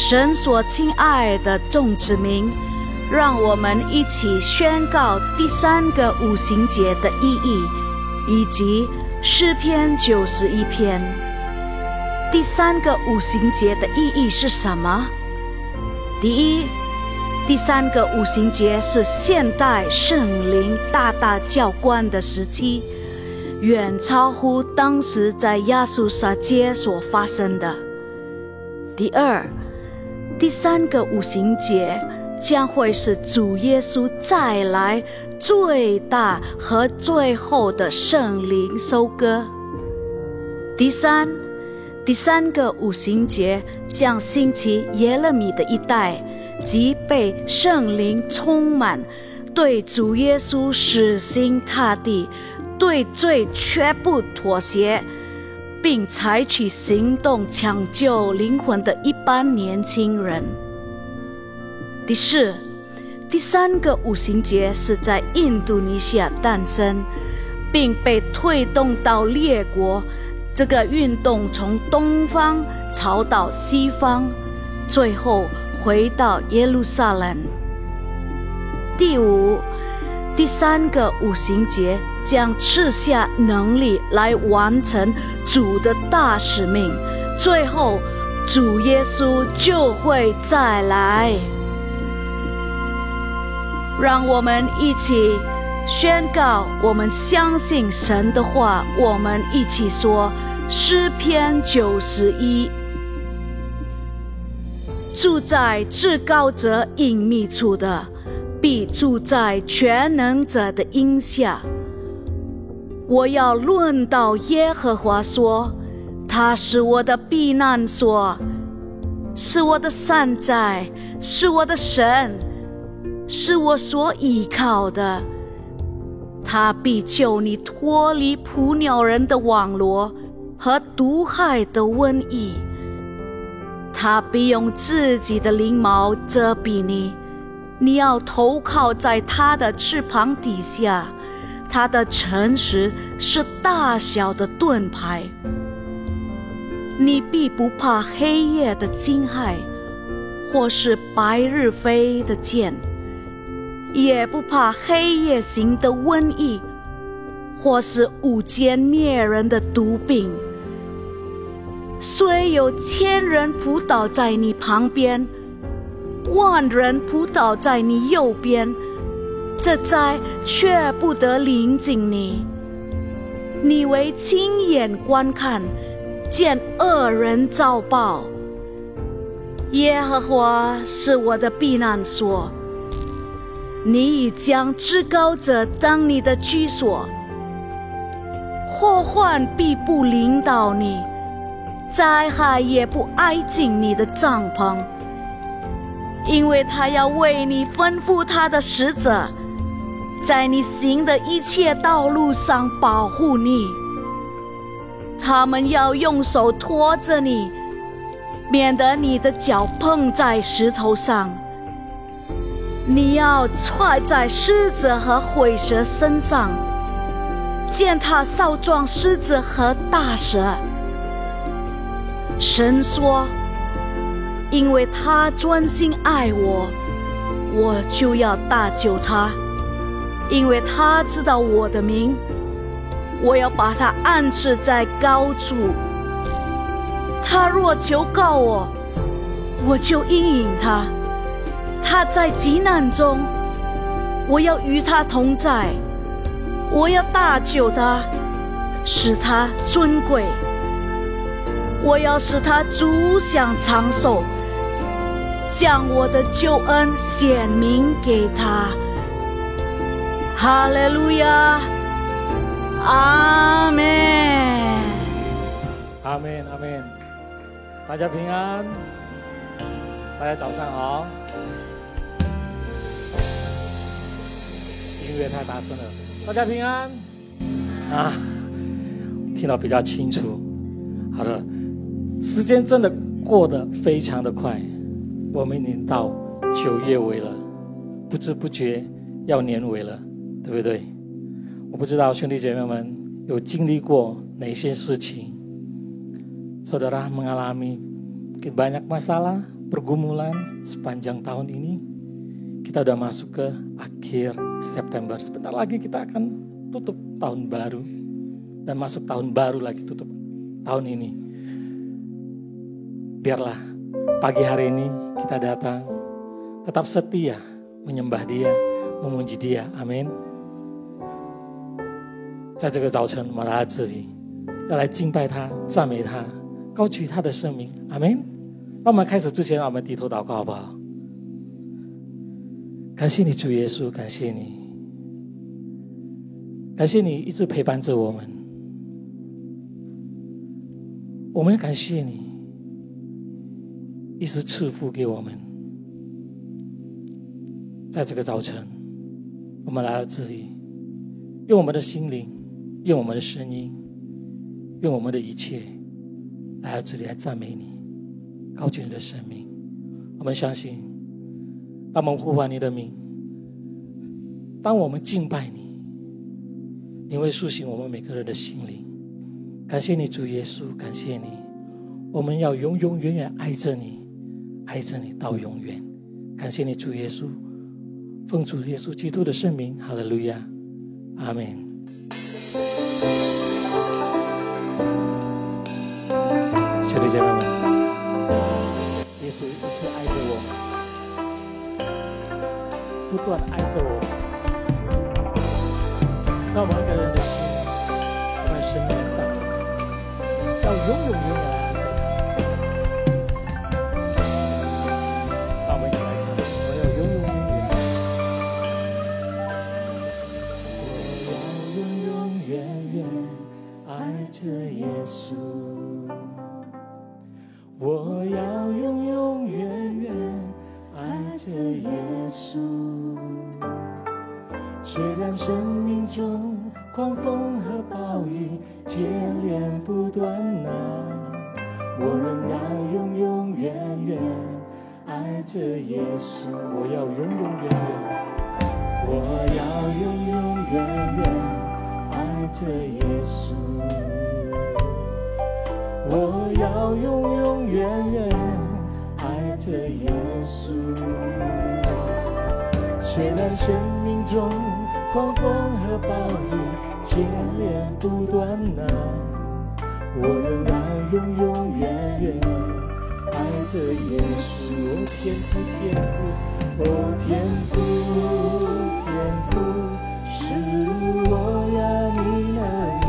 神所亲爱的众子民，让我们一起宣告第3个五旬节的意义，以及诗篇91篇。第3个五旬节的意义是什么？第一，第3个五旬节是现代圣灵大大浇灌的时期，远超乎当时在亚述撒街所发生的。第二，第3个五旬节将会是主耶稣再来最大和最后的圣灵收割。第三个五旬节将兴起耶勒米的一代，即被圣灵充满，对主耶稣死心塌地，对罪绝不妥协，并采取行动抢救灵魂的一般年轻人。第四，第3个五旬节是在印度尼西亚诞生，并被推动到列国。这个运动从东方朝到西方，最后回到耶路撒冷。第五，第3个五旬节将赐下能力来完成主的大使命，最后主耶稣就会再来。让我们一起宣告，我们相信神的话。我们一起说诗篇91：住在至高者隐秘处的，必住在全能者的荫下。我要论到耶和华说，他是我的避难所，是我的山寨，是我的神，是我所依靠的。他必救你脱离捕鸟人的网罗和毒害的瘟疫。他必用自己的翎毛遮蔽你，你要投靠在他的翅膀底下。他的诚实是大小的盾牌。你必不怕黑夜的惊骇，或是白日飞的箭，也不怕黑夜行的瘟疫，或是午间灭人的毒病。虽有1000人扑倒在你旁边，10000人扑倒在你右边，这灾却不得临近你。你为亲眼观看，见恶人遭报。耶和华是我的避难所，你已将至高者当你的居所。祸患必不临到你，灾害也不挨近你的帐篷，因为他要为你吩咐他的使者，在你行的一切道路上保护你。他们要用手托着你，免得你的脚碰在石头上。你要踹在狮子和虺蛇身上，践踏少壮狮子和大蛇。神说，因为他专心爱我，我就要搭救他。因为他知道我的名，我要把他安置在高处。他若求告我，我就应允他。他在急难中，我要与他同在。我要搭救他，使他尊贵。我要使他足享长寿，将我的救恩显明给他。哈利路亚，阿们，阿们，阿们。大家平安，大家早上好。音乐太大声了，大家平安啊，听到比较清楚。好的，时间真的过得非常的快，我们已经到9月尾了，不知不觉要年尾了，对不对？我不知道兄弟姐妹们有经历过哪些事情。Saudara mengalami banyak masalah, pergumulan sepanjang tahun ini. Kita udah masuk ke akhir September. Sebentar lagi kita akan tutup tahun baru. Dan masuk tahun baru lagi, tutup tahun ini. Biarlah pagi hari ini kita datang tetap setia menyembah Dia, memuji Dia. Amin。在这个早晨，我们来到这里，要来敬拜他、赞美他、高举他的圣名。阿们。那我们开始之前，让我们低头祷告，好不好？感谢你，主耶稣，感谢你，感谢你一直陪伴着我们。我们感谢你，一直赐福给我们。在这个早晨，我们来到这里，用我们的心灵，用我们的声音，用我们的一切，来到这里来赞美你，高举你的生命。我们相信，当我们呼唤你的名，当我们敬拜你，你会苏醒我们每个人的心灵。感谢你，主耶稣，感谢你，我们要永永远远爱着你，爱着你到永远。感谢你，主耶稣，奉主耶稣基督的圣名，哈利路亚，阿们。兄弟姐妹们，耶稣一直爱着我们，不断爱着我们，让我们每个人的心，我们生命的赞美，要永永远远爱着他。让我们一起来唱，我要永永远远，我要永永远远爱着耶稣。我要永永远远爱着耶稣，虽然生命中狂风和暴雨接连不断我仍要永永远远爱着耶稣。我要永永远远，我要永永远远爱着耶稣。我要永永远远爱着耶稣，虽然生命中狂风和暴雨接连不断我仍然永永远远爱着耶稣。天父天父，哦天父天父，是我呀你儿女，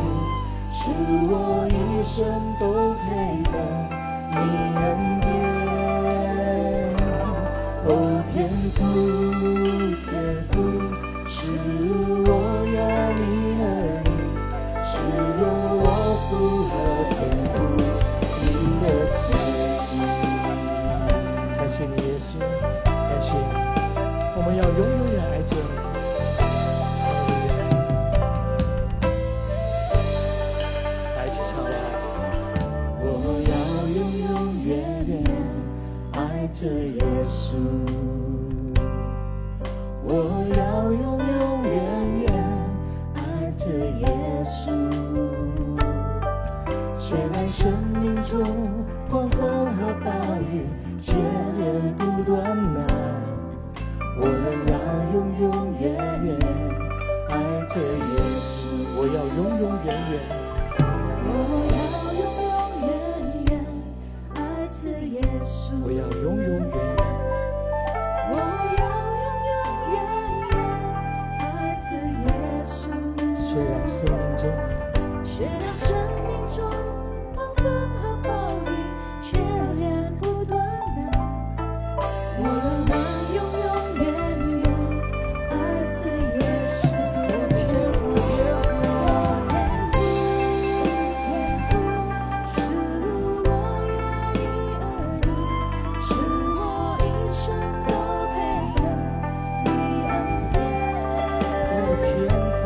是我一生都配得你恩典。哦天父天父，是我呀你儿女，是有我父和天父你的旨意。感谢你耶稣，感谢你，我们要永永远爱着你。爱着耶稣，我要永永远远爱着耶稣。虽然生命中狂风和暴雨接连不断我仍然永永远远爱着耶稣。我要永永远远，我要永永远远爱着耶稣。我要永永远远，我要永永远远爱着耶稣。虽然生命中狂风和暴雨接连不断我仍然永永远远爱着耶稣。天父天父是我呀你儿女，是我一生都配得你恩典。天父天父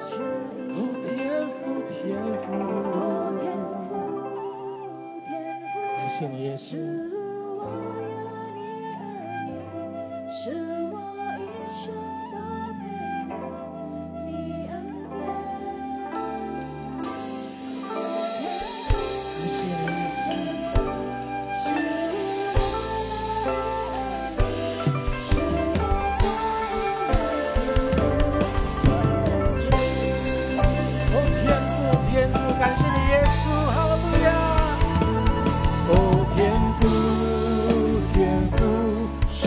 天父，天父，感谢你耶稣。是我一生都配的你恩典，感谢你耶稣。感谢你耶稣，哈利路亚！哦，天父，天父，是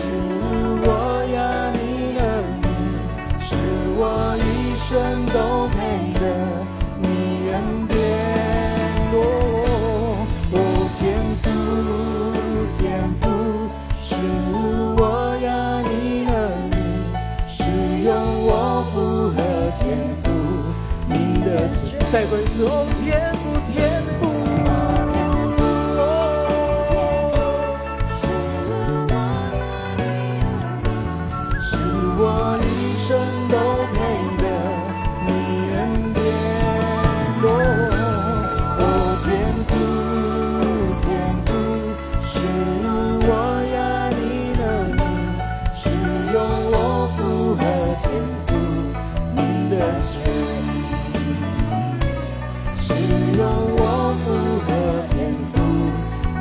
我呀你的名，是我一生都配的你恩典。哦，天父，天父，是我呀你的名，是用我符合天父你的旨。再回一次，哦，天父，天父，是我一生都配的你恩典。哦，天父，天父，是我呀你的名，是用我符合天父你的旨。用我符合天父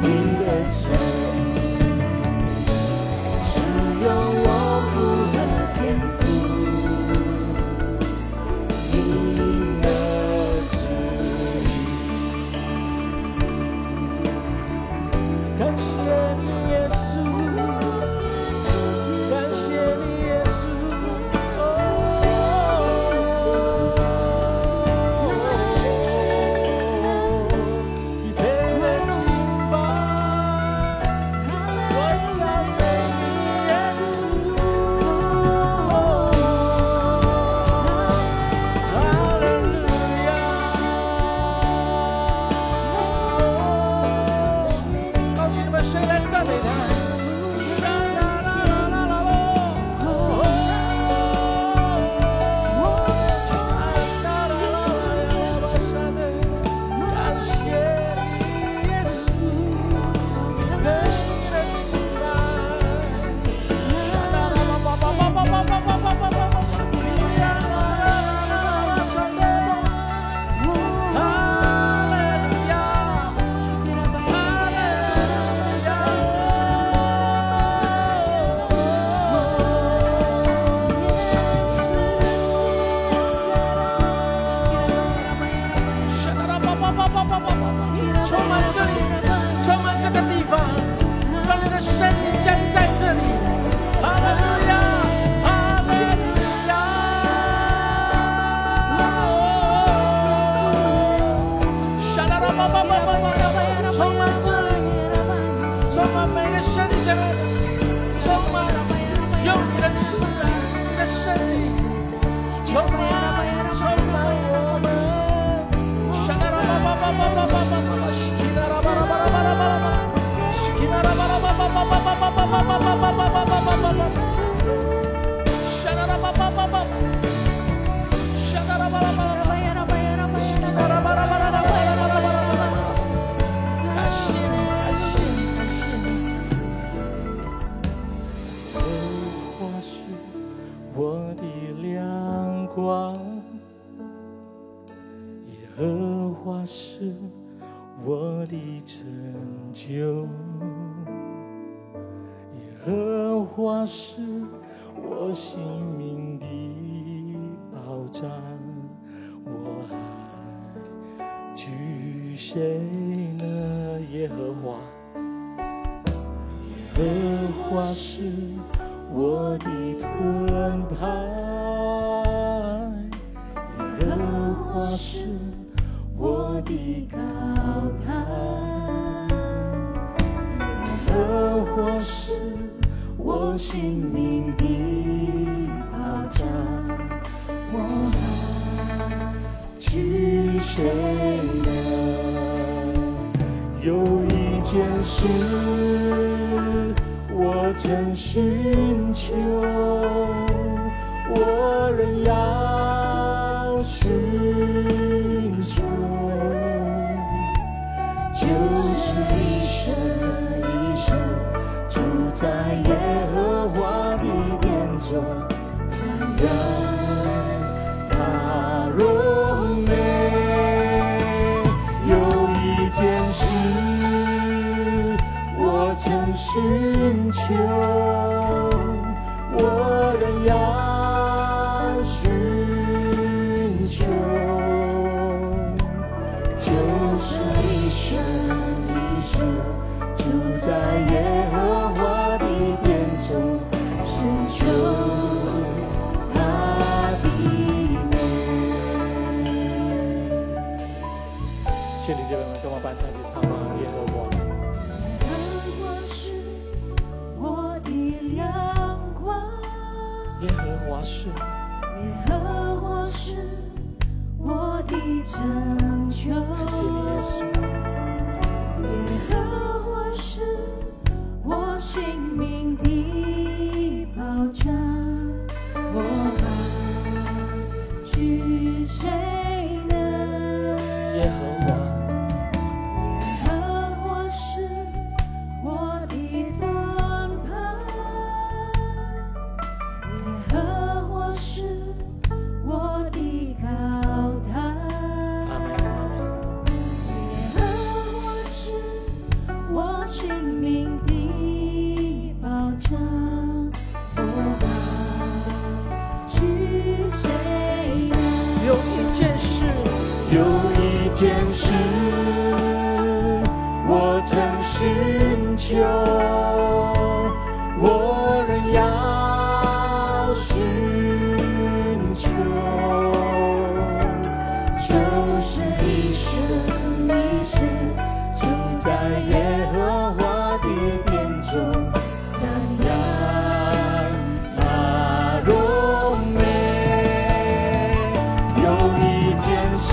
你的旨，是用我符合天父你的旨。感谢你耶稣，感谢你耶稣。曾寻求，我仍要寻求，我仍要寻求，就是一生一世住在耶和华的殿中，寻求他的面。谢谢弟兄们，跟我伴唱一起唱吗？耶和华。耶和华是我的拯救，感谢你耶稣。耶和华是我性命的保障，我怕惧谁呢？耶和华是我的盾牌，耶和华是我的高台，耶和华是我性命的保障，我怕惧谁呢？有一件事我曾寻求，我仍要寻求，就是一生一世住在耶和华的殿中，赞扬他荣美。有一件事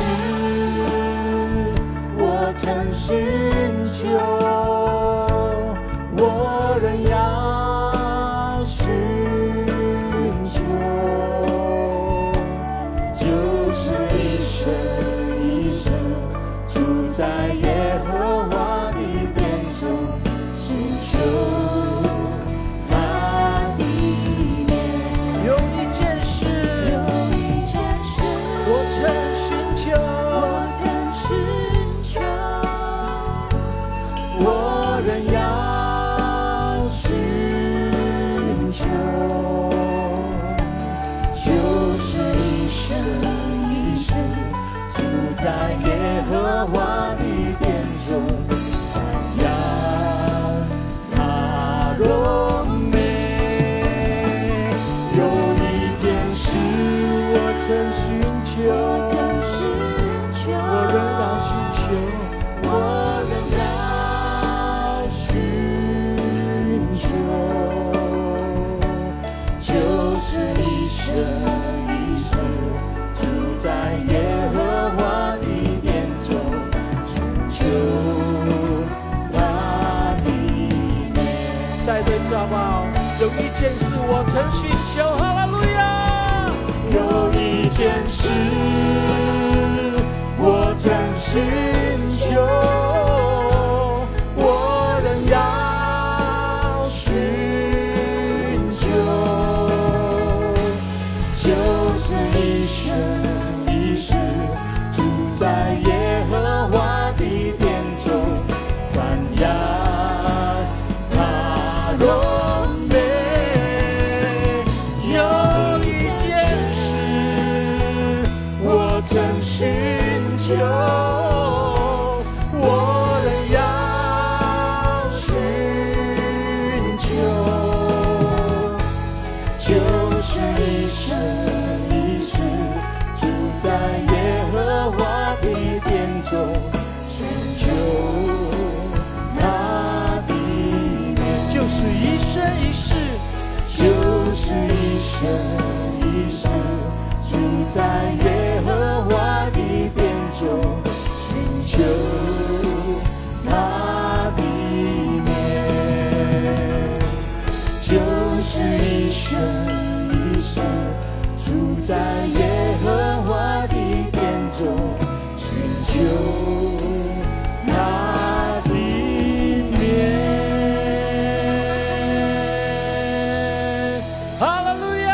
我曾寻求，我仍要寻求，就是一生一世住在耶和华的殿中，寻求他的面。有一件事我曾寻求，我仍要寻求，就是一生一世住在耶和华的殿中，赞扬他荣美。有一件事我曾寻求，我仍要寻求，我仍要寻求，就是一生一世住在耶和华的殿中，寻求他的面。再对次好不好？有一件事我曾寻求，哈利路亚。有一件事我曾寻求，我仍要寻求，就是一生一世住在耶和华的殿中，赞扬他荣美。有一件事我曾寻求，我仍要寻求，就是一生一世住在耶和华的殿中，寻求他的面。就是一生一世，就是一生一世住在耶和华的殿中，寻求他的面。就是一生一世住在耶和华的殿中，寻求他的面。哈利路亚，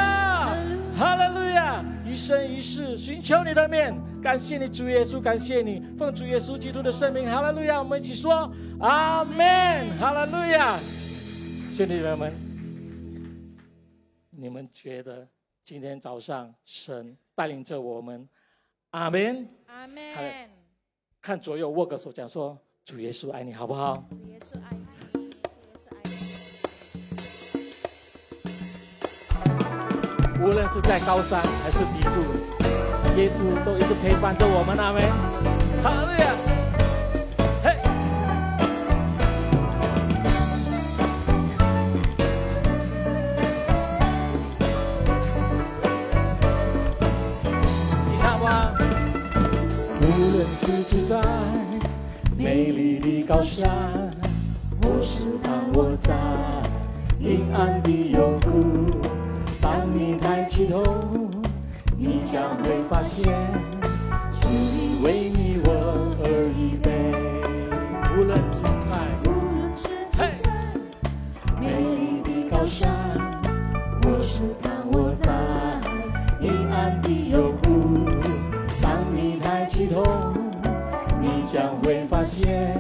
哈利路亚！一生一世寻求你的面，感谢你主耶稣，感谢你，奉主耶稣基督的圣名，哈利路亚！我们一起说阿们，哈利路亚！兄弟姐妹们，你们觉得今天早上神带领着我们，阿们，阿门。看左右握个手，讲说主耶稣爱你，好不好？主耶稣爱你，主耶稣爱你。无论是在高山还是低谷，耶稣都一直陪伴着我们，阿们。哈利路亚！嘿，你唱吧。无论是住在美丽的高山，或是当我在阴暗的幽谷，当你抬起头，你将会发现，主已为你我而预备。无论是在美丽的高山，或是当我在阴暗的幽谷，当你抬起头，你将会发现，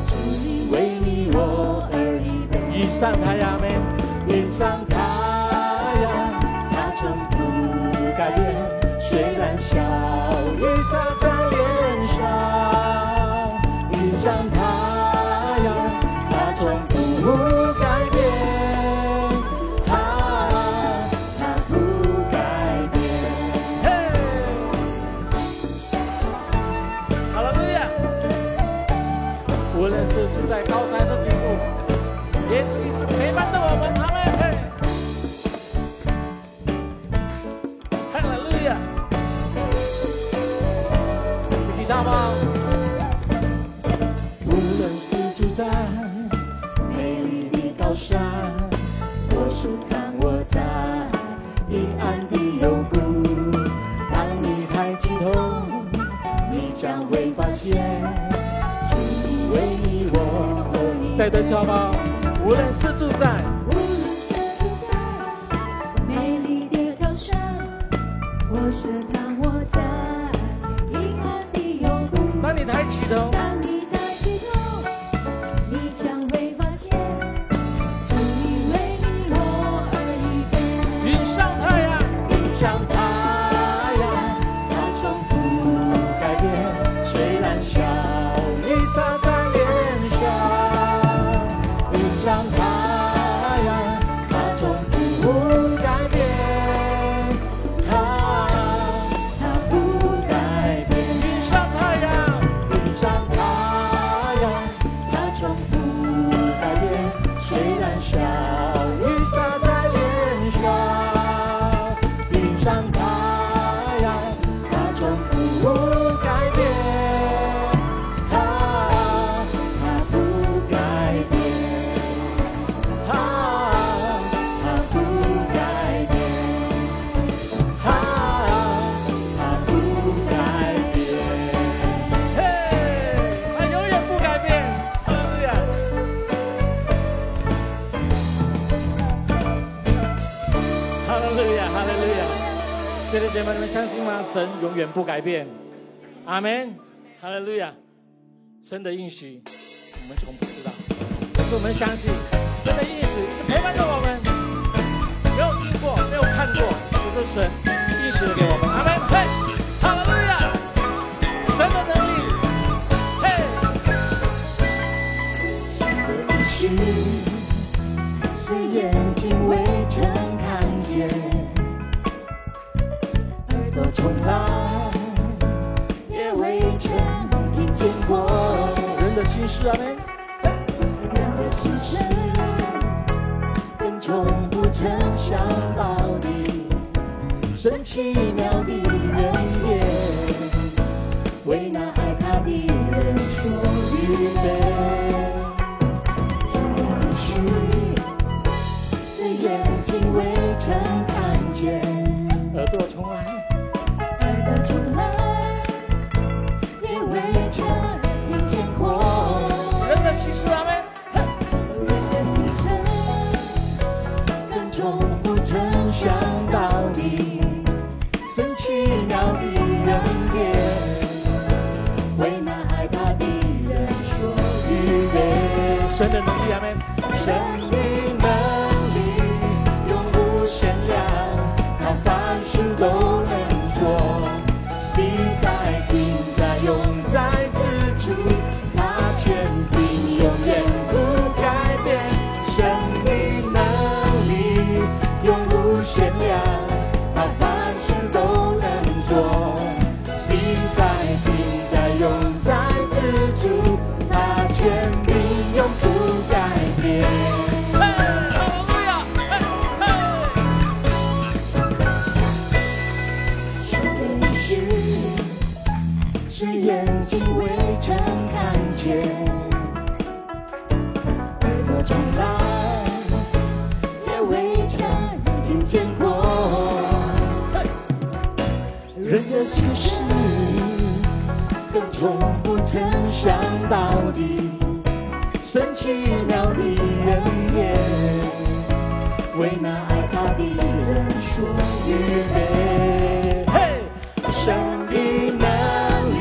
主已为你我而预备。云上太阳们，云上太阳，它从不改变，虽然笑颜洒在脸上。云上太阳，它从不改变，它不改变。嘿，哈利路亚！无论是住在高山还是低谷，耶稣一直陪伴着我们，阿们。哈利路亚！一起唱吧。无论是住在美丽的高山，或是看我在阴暗的幽谷，当你抬起头，你将会发现，主已为你我而你。再对唱吧。无论是住在美丽的高山，或是当我在阴暗的幽谷，当你抬起头，当你抬起头，你将会发现，主已为你我而预备。云上太阳，云上太阳，它从不改变，虽然笑颜洒在脸上。云上太阳，它从不改变，它不改变。云上太阳，云上太阳，它从不改变，虽然笑颜洒在脸上。云上太阳，它从不改变，它不改变，它不改变，它不改变。嘿，它永远不改变。哈利路亚！哈利路亚！哈利路亚！弟兄姐妹，你们相信吗？神永远不改变。阿们！哈利路亚！神的应许我们从不知道，可是我们相信神的应许一直陪伴着我们，没有听过，没有看过，可是神应许了给我们。阿们！嘿，哈利路亚！神的能力，嘿，应许是眼睛未曾看见，耳朵从来也未曾听见过，人的心事，阿们。人的心事，更从不曾想到的神奇妙的恩典，为那爱他的人所预备。是应许，是眼睛未曾看见，耳朵从来也未曾听见过，人的心事，阿们。人的心声，更从不曾想到的神奇妙的恩典，为那爱他的人所预备。神的能力，阿们。神的能是眼睛未曾看见，耳朵从来也未曾听见过，人的心事更从不曾想到底，神奇妙的人也为那爱他的人说预备。神的能力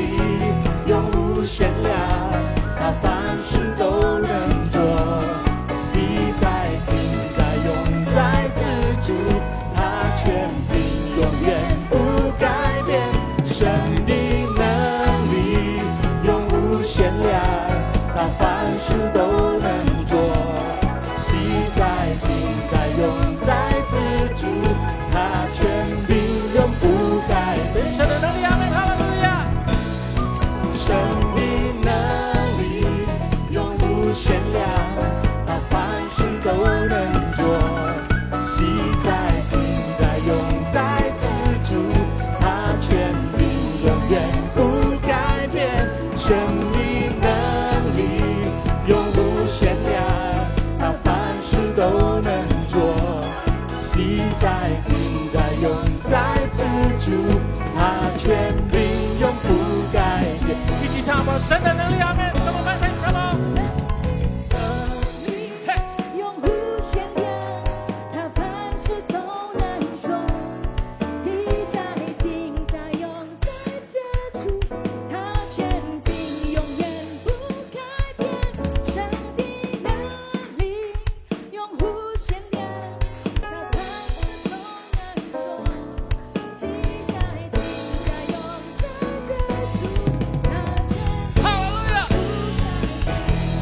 永无限量，他凡事都能做，昔在今在永在之主，他权柄永远不改变。神的能力永无限量，他凡事都能做，昔在今在永在之主，他权柄永不改变。神的能力，阿们，哈利路亚！神的能力永无限量，他凡事都能做，昔在今在永在之主，他权柄永远不改变。神的能力永无限量，他凡事都能做，昔在今在永在之主，他权柄永不改变。一起唱吧，神的能力，阿们，跟我们唱什么？永无限量，他凡事都能做，昔在今在永在之主，他权柄永远不改变。神的能力永无限量，他凡事都能做，昔在今在永在之主，他权哈利路亚！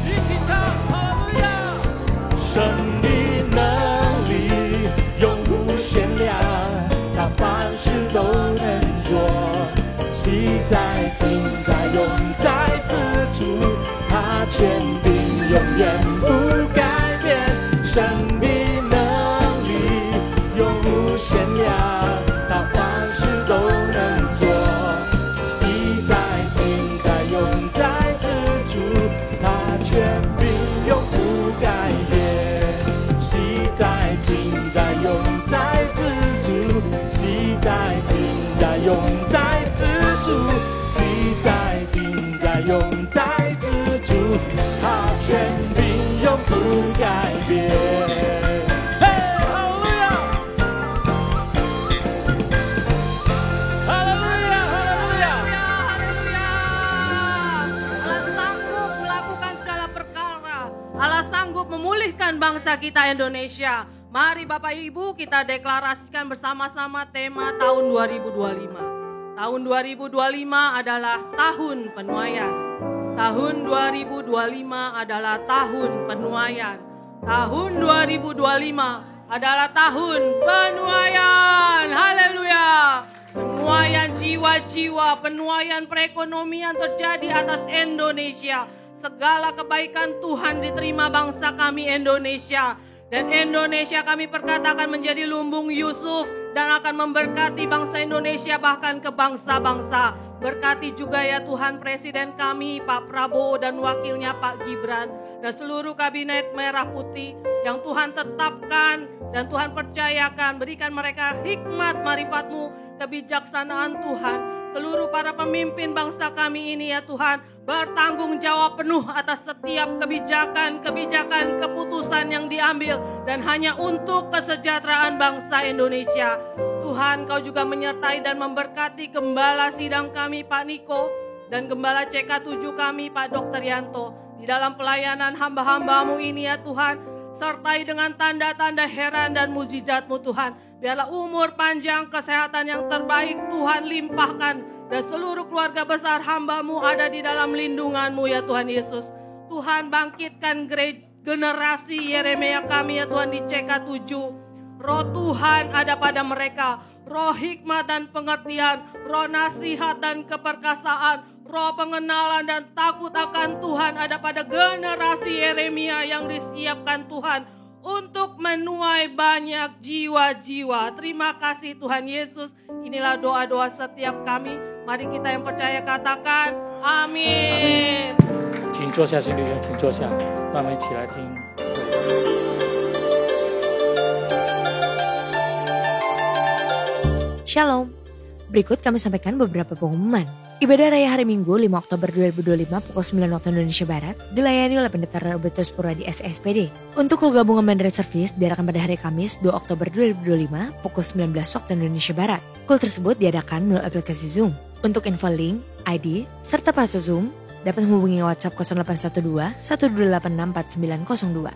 一起唱，哈利路亚！神的能力永无限量，他凡事都能做，昔在今在永在之主，他权柄永远不改变。神的能力永无限量，他凡事都能做，昔在今在永在之主，他权柄永不改变。昔在今在永在之主，昔在今在永在之主，昔在今在永在之主，他权柄永不改变。嘿，哈利路亚！哈利路亚，哈利路亚！ Haleluya. Allah sanggup melakukan segala perkara. Allah sanggup memulihkan bangsa kita Indonesia. Mari Bapak Ibu kita deklarasikan bersama-sama tema tahun 2025. Tahun 2025 adalah tahun penuaian. Tahun 2025 adalah tahun penuaian. Tahun 2025 adalah tahun penuaian. Haleluya. Penuaian jiwa-jiwa, penuaian perekonomian terjadi atas Indonesia. Segala kebaikan Tuhan diterima bangsa kami Indonesia. Dan Indonesia kami perkatakan menjadi lumbung Yusuf dan akan memberkati bangsa Indonesia bahkan ke bangsa-bangsa. Berkati juga ya Tuhan Presiden kami Pak Prabowo dan wakilnya Pak Gibran dan seluruh kabinet merah putih yang Tuhan tetapkan dan Tuhan percayakan. Berikan mereka hikmat marifat-Mu, kebijaksanaan Tuhan. Seluruh para pemimpin bangsa kami ini ya Tuhan bertanggung jawab penuh atas setiap kebijakan keputusan yang diambil dan hanya untuk kesejahteraan bangsa Indonesia. Tuhan Kau juga menyertai dan memberkati gembala sidang kami Pak Niko dan gembala CK7 kami Pak Dr. Yanto. Di dalam pelayanan hamba-hamba-Mu ini ya Tuhan, sertai dengan tanda-tanda heran dan mujizat-Mu Tuhan. Biarlah umur panjang, kesehatan yang terbaik Tuhan limpahkan. Dan seluruh keluarga besar hamba-Mu ada di dalam lindungan-Mu ya Tuhan Yesus. Tuhan bangkitkan generasi Yeremia kami ya Tuhan di CK7. Roh Tuhan ada pada mereka. Roh hikmat dan pengertian. Roh nasihat dan keperkasaan. Roh pengenalan dan takut akan Tuhan ada pada generasi Yeremia yang disiapkan Tuhan untuk menuai banyak jiwa-jiwa. Terima kasih Tuhan Yesus. Inilah doa-doa setiap kami. Mari kita yang percaya katakan amin. 请坐下，新弟兄，请坐下，让我们一起来听。Shalom. Berikut kami sampaikan beberapa pengumuman. Ibadah Raya Hari Minggu 5 Oktober 2025 pukul 9 waktu Indonesia Barat dilayani oleh Pendeta Robertus Purwadi SSPD. Untuk kul gabungan Mandiri Service diadakan pada hari Kamis 2 Oktober 2025 pukul 19 waktu Indonesia Barat. Kul tersebut diadakan melalui aplikasi Zoom. Untuk info link, ID, serta password Zoom dapat menghubungi WhatsApp 0812 1286 4902.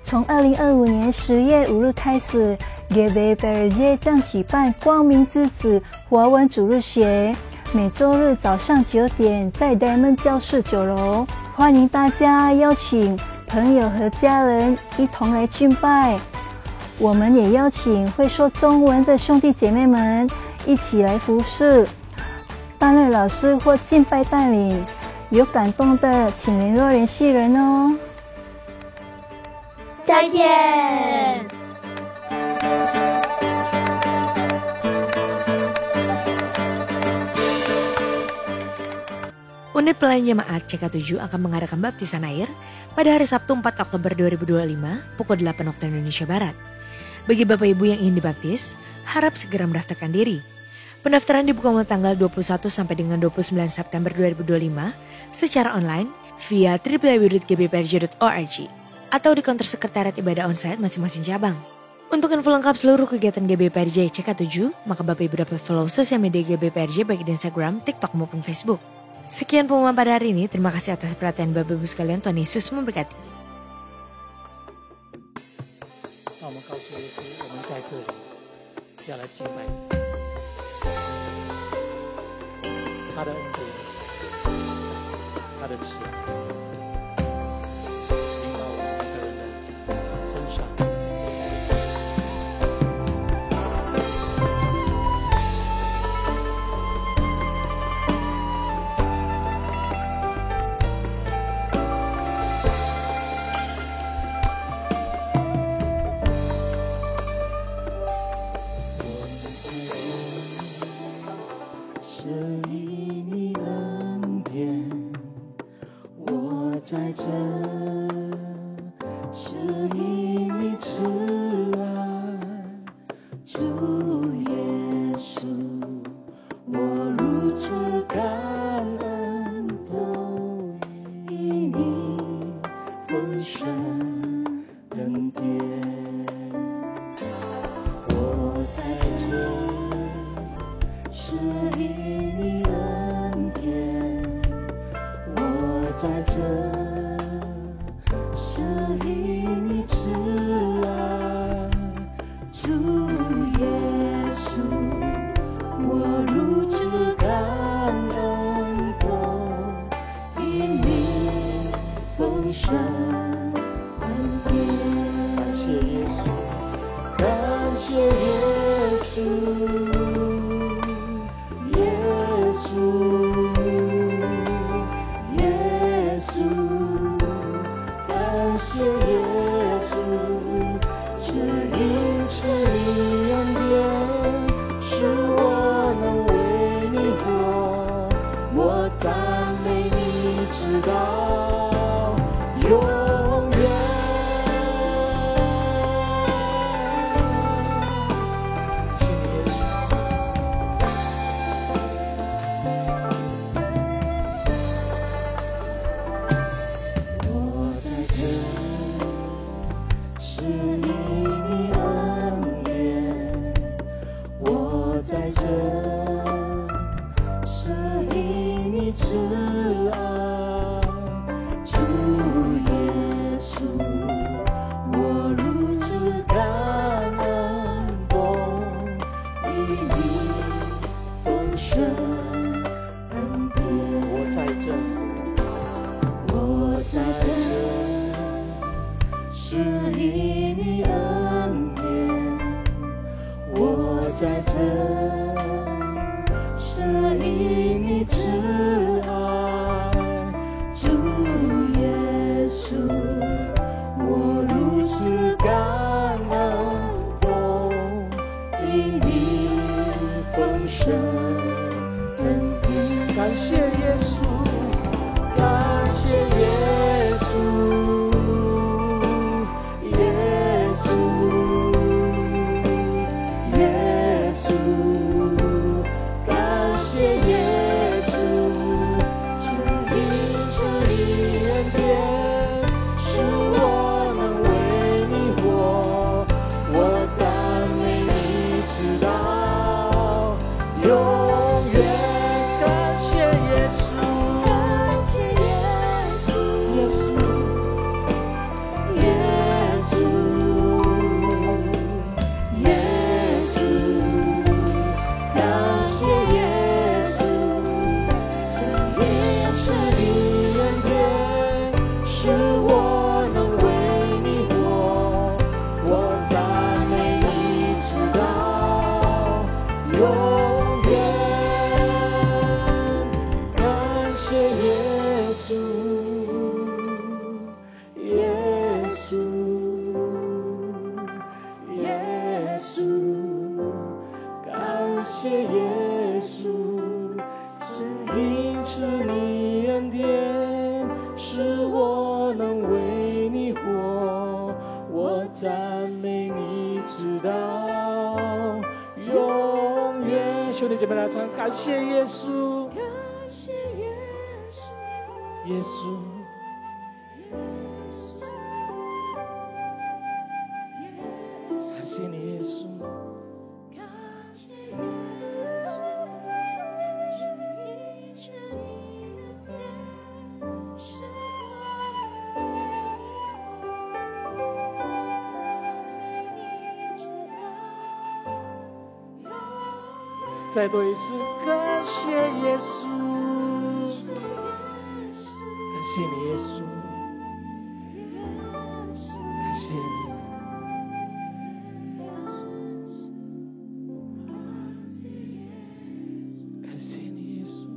从2025年10月5日开始，GBPRJ 将举办光明之子华文主日学，每周日早上9点在 Diamond 教室9楼，欢迎大家邀请朋友和家人一同来敬拜。我们也邀请会说中文的兄弟姐妹们一起来服侍，担任老师或敬拜带领。有感动的，请联络联系人哦。再见。Unit Pelayanan Jemaat CK7 akan mengadakan baptisan air pada hari Sabtu 4 Oktober 2025 pukul 8 waktu Indonesia Barat. Bagi Bapak Ibu yang ingin dibaptis, harap segera mendaftarkan diri. Pendaftaran dibuka mulai tanggal 21 sampai dengan 29 September 2025 secara online via www.gbprj.org atau di konter sekretariat ibadah onsite masing-masing cabang. Untuk info lengkap seluruh kegiatan GBPRJ CK7, maka Bapak Ibu dapat follow sosial media GBPRJ baik di Instagram, TikTok maupun Facebook. Sekian pengumuman pada hari ini, terima kasih atas perhatian Bapak Ibu sekalian, Tuhan Yesus memberkati. 那我们告诉耶稣，我们在这里要来敬拜你，他的恩典，他的慈爱，临到我们每个人的身上。是以你恩典，我在这，是以你慈爱，主耶稣，我如此感恩，都因你丰盛恩典，我在这。是以你恩典，我在这，是以你慈爱，主耶稣，我如此感恩，都因你丰盛恩典。感谢耶稣，感谢耶稣。耶稣，感谢耶稣，只因你恩典，使我能为你活，我赞美你。在这，是因你慈爱，主耶稣，我如此感恩，都因你丰盛恩典。感谢耶稣，感谢耶稣。兄弟姐妹来唱，感谢耶稣，感谢耶稣，耶稣，感谢你耶稣，感谢耶稣，一切你的天，是我赞美你直到。再多一次，感谢耶稣，感谢你耶稣，感谢你，感谢你耶稣。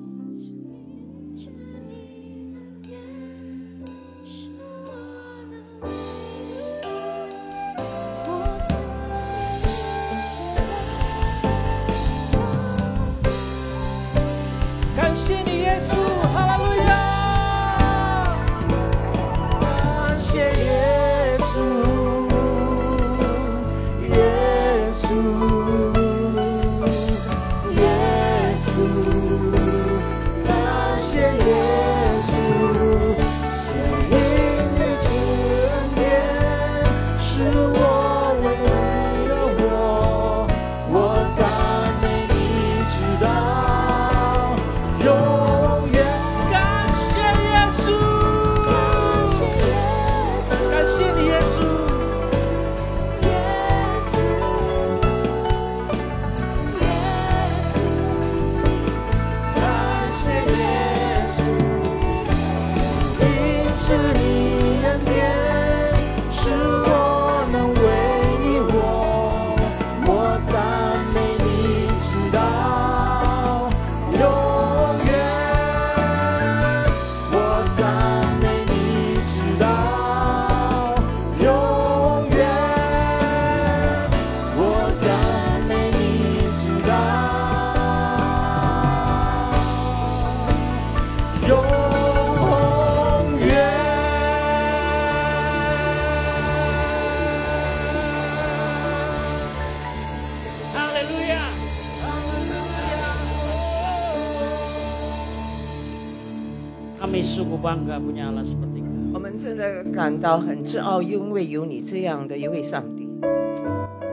感谢你耶稣，哈利路亚！感谢耶稣，耶稣，耶稣，感谢耶稣，是因最近恩典，是我唯一的我赞美你直到。永远感谢耶稣，感谢你耶稣，耶稣，耶稣，感谢耶稣，因是你恩典，使我能为你活，我赞美你直到永远。Kami sungguh bangga punya Allah seperti Kau. 我们真的感到很自傲，因为有你这样的一位上帝。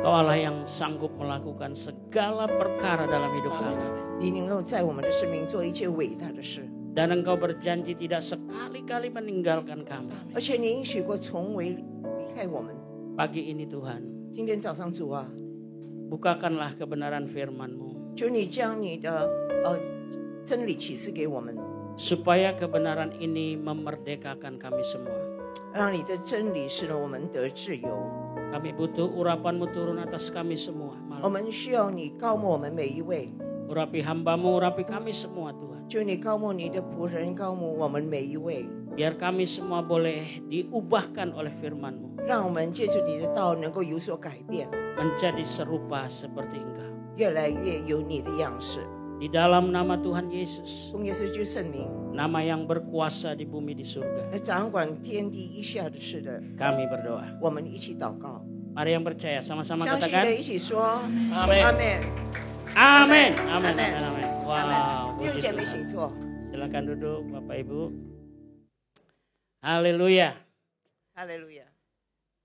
Kau Allah yang sanggup melakukan segala perkara dalam hidup kami. 你能够在我们的生命做一件伟大的事， Dan Engkau berjanji tidak sekali-kali meninggalkan kami. 而且你应许过从未离开我们。 Pagi ini Tuhan, 今天早上主啊， bukakanlah kebenaran firman-Mu. 求你将你的真理启示给我们， Supaya kebenaran ini memerdekakan kami semua. 让你的真理使得我们得自由。Kami butuh urapan-Mu turun atas kami semua 我 malam. 们需要你高牧我们每一位， Urapi hamba-Mu, urapi kami semua Tuhan. 求你高牧你的仆人，高牧我们每一位， Biar kami semua boleh diubahkan oleh firman-Mu. 让我们借助你的道能够有所改变， Menjadi serupa seperti Engkau. 越来越有你的样式。 Di dalam nama Tuhan Yesus. 奉耶稣基督圣名， Nama yang berkuasa di bumi di surga. 来掌管天地一下的事的， Kami berdoa. 我们一起祷告， Mari yang percaya sama-sama 相信的 katakan. 一起说 Amin. 阿门。 Amin. Amin. Amin. Amin. Amin. Wow. 弟兄 puji 姐妹 Tuhan. 请坐， Silakan duduk Bapak Ibu. Haleluya. 哈利路亚。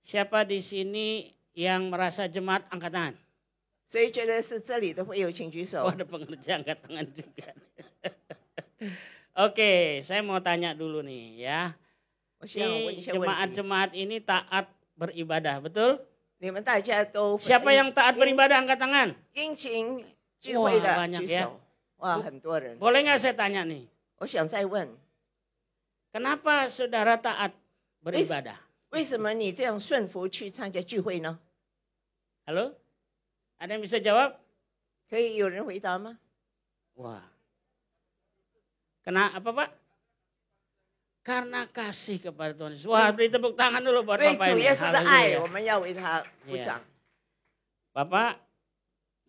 Siapa di sini yang merasa jemaat angkat tangan? 谁觉得是这里的会友，请举手 Oh,。ada pengerja angkat tangan juga. Oke, saya mau tanya dulu nih ya. 我想问一 Ini 下问题， jemaat-jemaat ini taat beribadah, betul? 你们大家都 Siapa yang taat beribadah angkat tangan? 殷勤聚会 Wah, 的 banyak 举 ya. 手？哇，很多人。 Boleh nggak saya tanya nih? 我想再问， Kenapa saudara taat beribadah? 为什么你这样顺服去参加聚会呢？ Halo? Ada yang bisa jawab? 可以有人回答吗？ Wah. Apa Pak? Karena kasih kepada Tuhan Yesus. Wah, beri tepuk tangan dulu buat 为 Bapak 主 ini. 耶稣的爱， Haleluya. 我们要为他鼓掌。 Bapak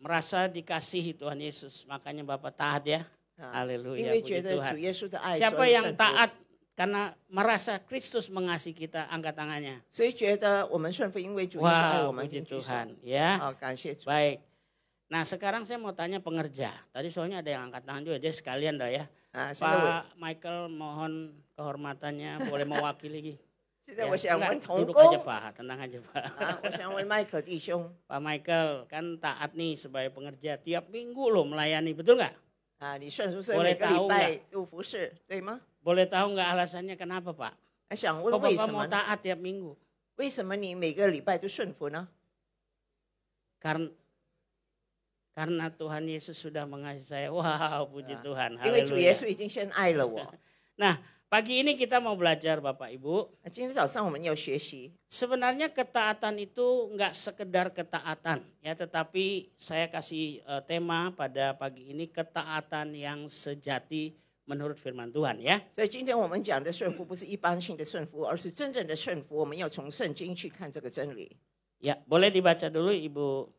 merasa dikasihi Tuhan Yesus, makanya Bapak taat ya. 啊， Haleluya, 因为 puji 觉得 Tuhan. 主耶稣的爱， Siapa 所以 yang 顺服。 taat karena merasa Kristus mengasihi kita, angkat tangannya. 所以觉得我们顺服，因为主耶稣爱 Wah, 我们， puji 请举手。 Tuhan ya. 好，感谢主。 Baik. Nah, sekarang saya mau tanya pengerja. Tadi soalnya ada yang angkat tangan juga, jadi sekalian dah ya. 啊，现在我 Pak Michael mohon kehormatannya boleh mewakili. 现在 Ya, 我想 enggak, 问童 duduk 工 aja Pak, tenang aja Pak. 啊，我想问麦克弟兄 Pak Michael kan taat nih sebagai pengerja tiap minggu loh melayani, betul nggak? 啊，你顺服是 Boleh 每个礼 tahu 拜都服侍，对吗？ Boleh tahu nggak alasannya kenapa Pak? 想 Kok 问为 Bapak 什 mau 么呢？ taat tiap minggu? 为什么你每个礼拜都顺服呢？ Karena Tuhan Yesus sudah mengasihi saya. Wow, puji Tuhan. 因为主耶 Haleluya. 稣已经先爱了我。 Nah, pagi ini kita mau belajar Bapak Ibu. 今天早上我们要学习， Sebenarnya ketaatan itu nggak sekedar ketaatan, ya, tetapi saya kasih tema pada pagi ini ketaatan yang sejati menurut firman Tuhan, ya. 所以今天我们讲的顺服不是一般性的顺服，而是真正的顺服。我们要从圣经去看这个真理。 Ya, boleh dibaca dulu Ibu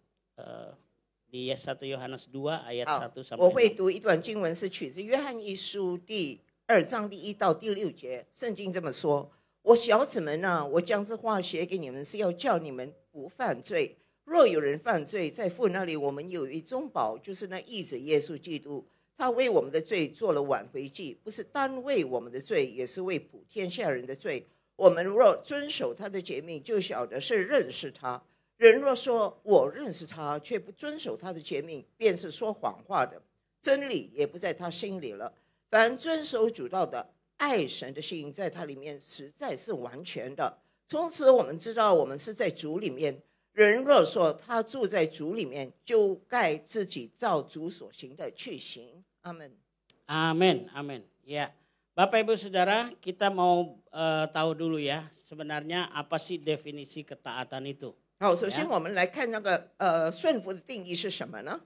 di 1 Yohanes 2 ayat 好 1，我 sampai 会 6. 读一段经文，是取自约翰一书第2章第1到第6节。圣经这么说：“我小子们啊，我将这话写给你们，是要叫你们不犯罪。若有人犯罪，在父那里我们有一中保，就是那义子耶稣基督。他为我们的罪做了挽回祭，不是单为我们的罪，也是为普天下人的罪。我们若遵守他的诫命，就晓得是认识他。人若说我认识他，却不遵守他的诫命，便是说谎话的，真理也不在他心里了。凡遵守主道的，爱神的心在他里面实在是完全的。从此我们知道我们是在主里面。人若说他住在主里面，就该自己照主所行的去行。阿门。 Amin, amin. Ya, Bapak Ibu Saudara, kita mau tahu dulu ya, sebenarnya apa sih definisi ketaatan itu? 好，首先我们来看那个顺服的定义是什么呢？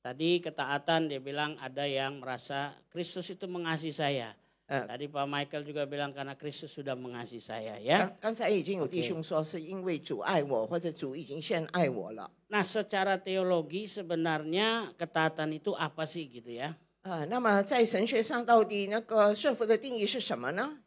Tadi ketaatan dia bilang ada yang merasa Kristus itu mengasihi saya. Tadi Pak Michael juga bilang karena Kristus sudah mengasihi saya ya. 刚才已经有弟兄说是因为主爱我，或者主已经先爱我了。 Nah, secara teologi sebenarnya ketaatan itu apa sih gitu ya? 那么在神学上到底那个顺服的定义是什么呢？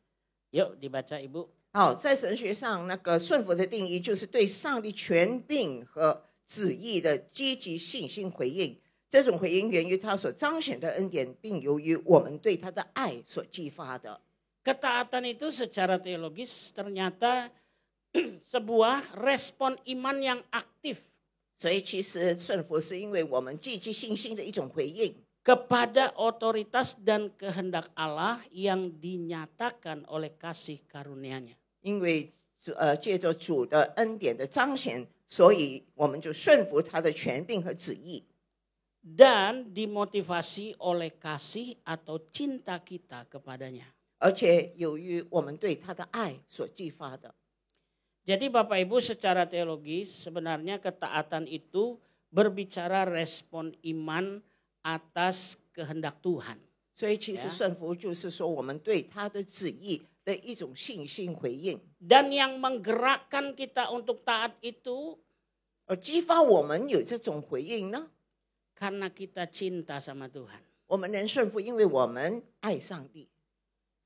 Yuk dibaca Ibu. 好，在神学上那个顺服的定义就是对上帝权柄和旨意的积极信心回应。这种回应源于他所彰显的恩典，并由于我们对他的爱所激发的。 Ketaatan itu secara teologis ternyata sebuah respon iman yang aktif 所以其实顺服是因为我们积极信心的一种回应， kepada otoritas dan kehendak Allah yang dinyatakan oleh kasih karunia-Nya. 因为借着主的恩典的彰显，所以我们就顺服他的权柄和旨意。 Dan dimotivasi oleh kasih atau cinta kita kepadanya. 而且由于我们对他的爱所激发的。Jadi Bapak Ibu secara teologis sebenarnya ketaatan itu berbicara respon iman atas kehendak Tuhan. 所以其实顺服就是说我们对他的旨意的一种信心回应， Dan yang menggerakkan kita untuk taat itu 而激发我们有这种回应呢？ karena kita cinta sama Tuhan. 我们能顺服，因为我们爱上帝。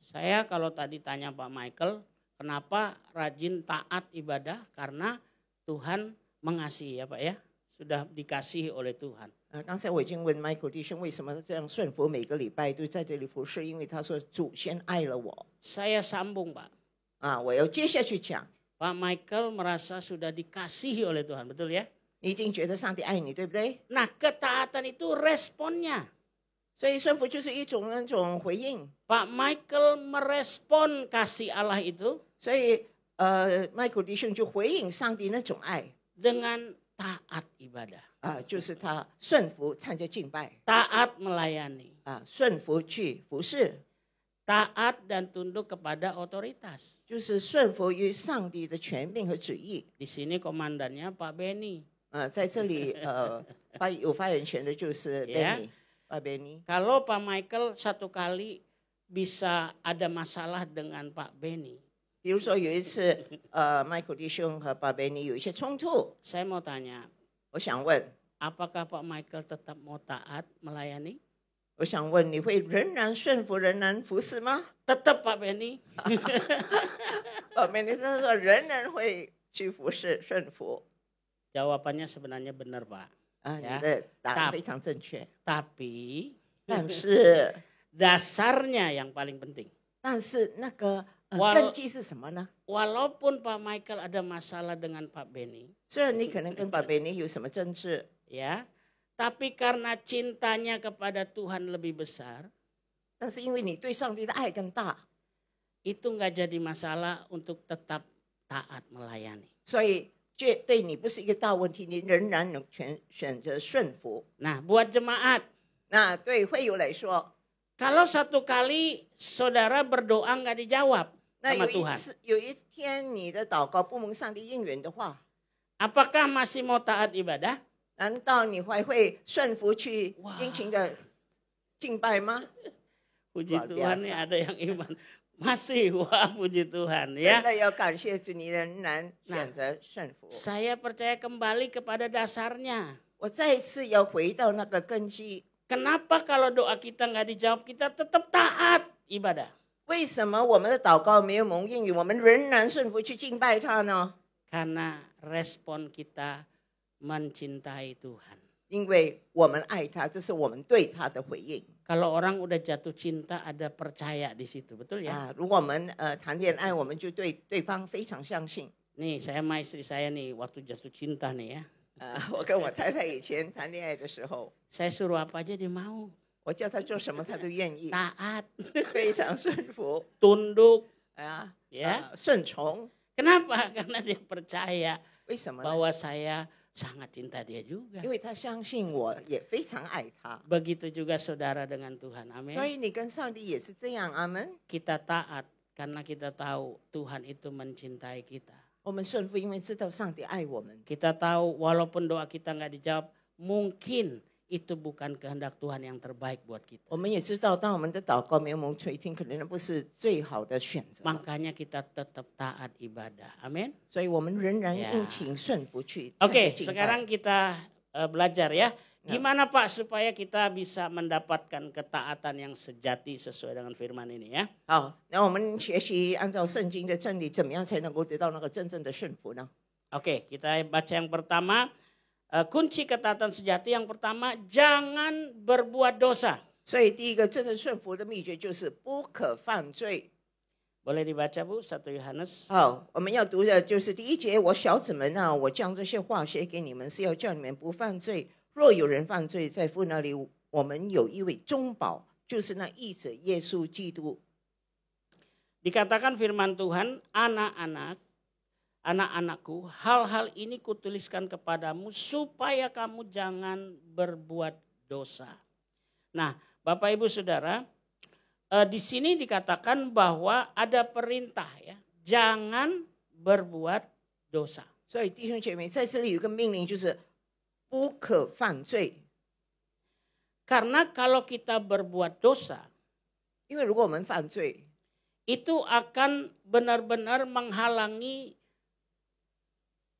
Saya kalau tadi tanya Pak Michael, kenapa rajin taat ibadah? Karena Tuhan mengasihi ya Pak ya, sudah dikasihi oleh Tuhan. 刚才我已经问 Michael 弟兄为什么这样顺服，每个礼拜都在这里服侍，因为他说主先爱了我。 Saya sambung Pak. 我要接下去讲， Pak Michael merasa sudah dikasihi oleh Tuhan, betul ya? 你已经觉得上帝爱你，对不对？ Nah ketaatan itu responnya. 所以顺服就是一种那种回应。 Pak Michael merespon kasih Allah itu 所以Michael 弟兄就回应上帝那种爱 dengan taat ibadah. 就是他顺服参加敬拜 Taat melayani. 顺服去服侍， Taat dan tunduk kepada otoritas. 就是顺服于上帝的权柄和旨意。 Di sini komandannya Pak Benny. 在这里有发言权的就是 Ya. Benny， Pak Benny。 Kalau Pak Michael satu kali bisa ada masalah dengan Pak Benny. 比如说有一次Michael 弟兄和 Pak Benny 有一些冲突， Saya mau tanya, 我想问， apakah Pak Michael tetap mau taat melayani? 我想问你会仍然顺服，仍然服侍吗？ Tetap Pak Benny. Pak Benny 他说仍然会去服侍顺服。 Jawabannya sebenarnya benar Pak. 你的答案非常正确。 Tapi 但是 dasarnya yang paling penting. 但是那个Wal- 根基是什么呢？ Walaupun Pak Michael ada masalah dengan Pak Benny, 虽然你可能跟 Pak Benny 有什么争执， ya, tapi karena cintanya kepada Tuhan lebih besar, 但是因为你对上帝的爱更大， itu nggak jadi masalah untuk tetap taat melayani. 所以这对你不是一个大问题，你仍然能选择顺服。 Nah, buat jemaat, 那对会友来说， kalau satu kali saudara berdoa nggak dijawab 那 sama Tuhan, 有一天你的祷告不蒙上帝应允的话， apakah masih mau taat ibadah? 难道你还会顺服去殷勤的敬拜吗？ Puji Luar Tuhan biasa. nih ada yang iman. Masih, wah puji Tuhan ya. 真的要感谢主，你仍然选择顺服。 Saya percaya kembali kepada dasarnya. 我再一次要回到那个根基， Kenapa kalau doa kita nggak dijawab, kita tetap taat ibadah? 为什么我们的祷告没有蒙应允，我们仍然顺服去敬拜他呢？ Karena respon kita mencintai Tuhan. 因为我们爱他，这是我们对他的回应。 Kalau orang udah jatuh cinta ada percaya di situ, betul ya? 如果我们谈恋爱，我们就对对方非常相信。 Nih saya sama istri saya nih waktu jatuh cinta nih ya. 我跟我太太以前谈恋爱的时候， Saya suruh apa aja dia mau. 我叫他做什么，他都愿意， Taat, 非常顺服 tunduk. 呀，顺从。 Kenapa? Karena dia percaya 为什么呢？ bahwa saya sangat cinta dia juga. 因为他相信我，也非常爱他。 Begitu juga saudara dengan Tuhan. 所 Amin. 以你跟上帝也是这样，阿门。 Kita taat karena kita tahu Tuhan itu mencintai kita. 我们顺服，因为知道上帝爱我们。 Kita tahu walaupun doa kita nggak dijawab, mungkin itu bukan kehendak Tuhan yang terbaik buat kita. 我们也知道，当我们的祷告没有蒙垂听，可能那不是最好的选择。 Makanya kita tetap taat ibadah. Amin. 所以我们仍然 Ya. 殷勤顺服去。 Oke, 敬拜 sekarang kita belajar ya. Gimana Pak supaya kita bisa mendapatkan ketaatan yang sejati sesuai dengan firman ini ya? 好，那我们学习按照圣经的真理，怎么样才能够得到那个真正的顺服呢？ Oke, kita baca yang pertama. Kunci ketaatan sejati yang pertama, jangan berbuat dosa. 所以第一个真正顺服的秘诀就是不可犯罪。 Boleh dibaca Bu, 1 Yohanes. 好，我们要读的就是第一节。我小子们啊，我将这些话写给你们，是要叫你们不犯罪。若有人犯罪，在父那里，我们有一位中保，就是那义者耶稣基督。 Dikatakan firman Tuhan, anak-anakku, hal-hal ini kutuliskan kepadamu supaya kamu jangan berbuat dosa. Nah, Bapak Ibu Saudara, di sini dikatakan bahwa ada perintah ya, jangan berbuat dosa. 所以弟兄姐妹，在这里有一个命令，就是不可犯罪。 Karena kalau kita berbuat dosa, 因为如果我们犯罪， itu akan benar-benar menghalangi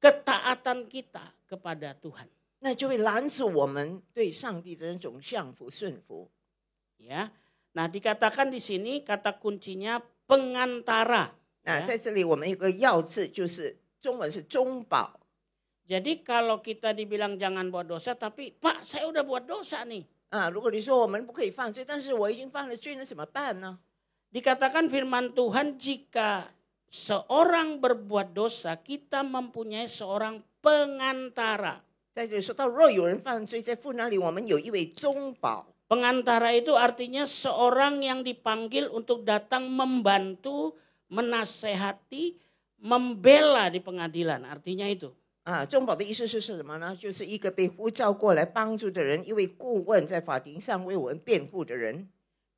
ketaatan kita kepada Tuhan. 那就会拦阻我们对上帝的那种降服顺服。 Ya, nah dikatakan di sini kata kuncinya pengantara. 那在这里我们有个要字，就是中文是中保。 Jadi kalau kita dibilang jangan buat dosa, tapi Pak saya udah buat dosa nih. 如果你说我们不可以犯罪，但是我已经犯了罪，那怎么办呢？ Dikatakan firman Tuhan, jika seorang berbuat dosa, kita mempunyai seorang pengantara. 在这里说到，若有人犯罪，在父那里我们有一位中保。 Pengantara itu artinya seorang yang dipanggil untuk datang membantu, menasehati, membela di pengadilan. Artinya itu. 中保的意思是什么呢？就是一个被呼召过来帮助的人，一位顾问，在法庭上为我们辩护的人。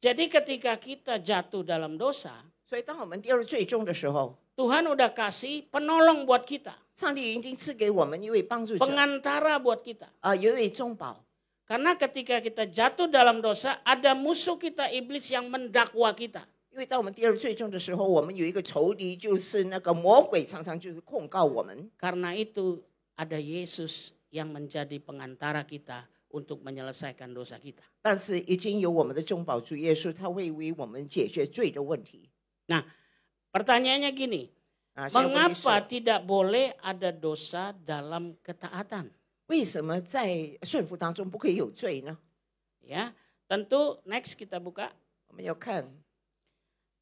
Jadi ketika kita jatuh dalam dosa, 所以当我们跌入最终的时候， Tuhan udah kasih penolong buat kita. 上帝已经赐给我们一位帮助者， Pengantara buat kita. 有一位中保。 Karena ketika kita jatuh dalam dosa, ada musuh kita iblis yang mendakwa kita. 因为当我们跌入最终的时候，我们有一个仇敌，就是那个魔鬼，常常就是控告我们。 Karena itu ada Yesus yang menjadi pengantara kita untuk menyelesaikan dosa kita. 但是已经有我们的中保主耶稣，他会为我们解决罪的问题。 Nah, pertanyaannya gini, 现在问题 mengapa 是 tidak boleh ada dosa dalam ketaatan? 为什么在顺服当中不可以有罪呢？ Ya, tentu next kita buka. 我们要看，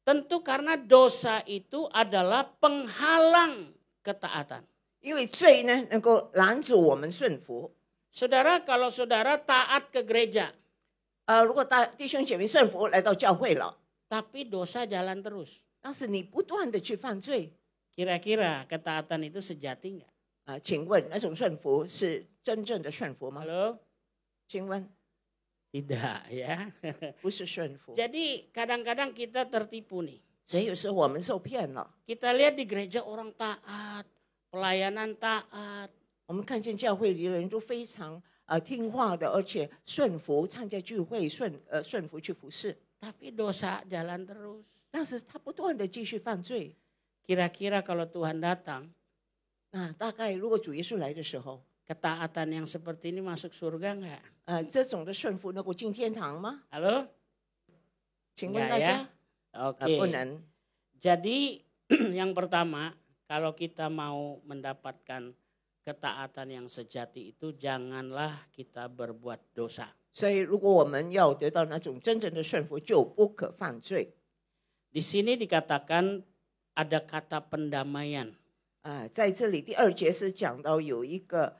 Tentu karena dosa itu adalah penghalang ketaatan. 因为罪呢能够拦阻我们顺服。 Saudara, kalau saudara taat ke gereja, 如果弟兄姐妹顺服来到教会了， tapi dosa jalan terus, 但是你不断的去犯罪， kira-kira ketaatan itu sejati nggak? 请问那种顺服是真正的顺服吗？ Halo? 请问 Tidak ya. 不是顺服， Jadi kadang-kadang kita tertipu nih. 所以有时候我们受骗了。 Kita lihat di gereja orang taat, pelayanan taat. 我们看见教会里的人都非常听话的，而且顺服参加聚会，顺服去服侍。 Tapi dosa jalan terus. 但是他不断的继续犯罪。 Kira-kira kalau Tuhan datang, 大概如果主耶稣来的时候， ketaatan yang seperti ini masuk surga nggak? 这种的顺服能够进天堂吗？ Halo? 请问 Enggak 大 ya? 家， Oke. 不能。 Jadi yang pertama, kalau kita mau mendapatkan ketaatan yang sejati itu, janganlah kita berbuat dosa. 所以如果我们要得到那种真正的顺服，就不可犯罪。 Di sini dikatakan ada kata pendamaian. 在这里第2节是讲到有一个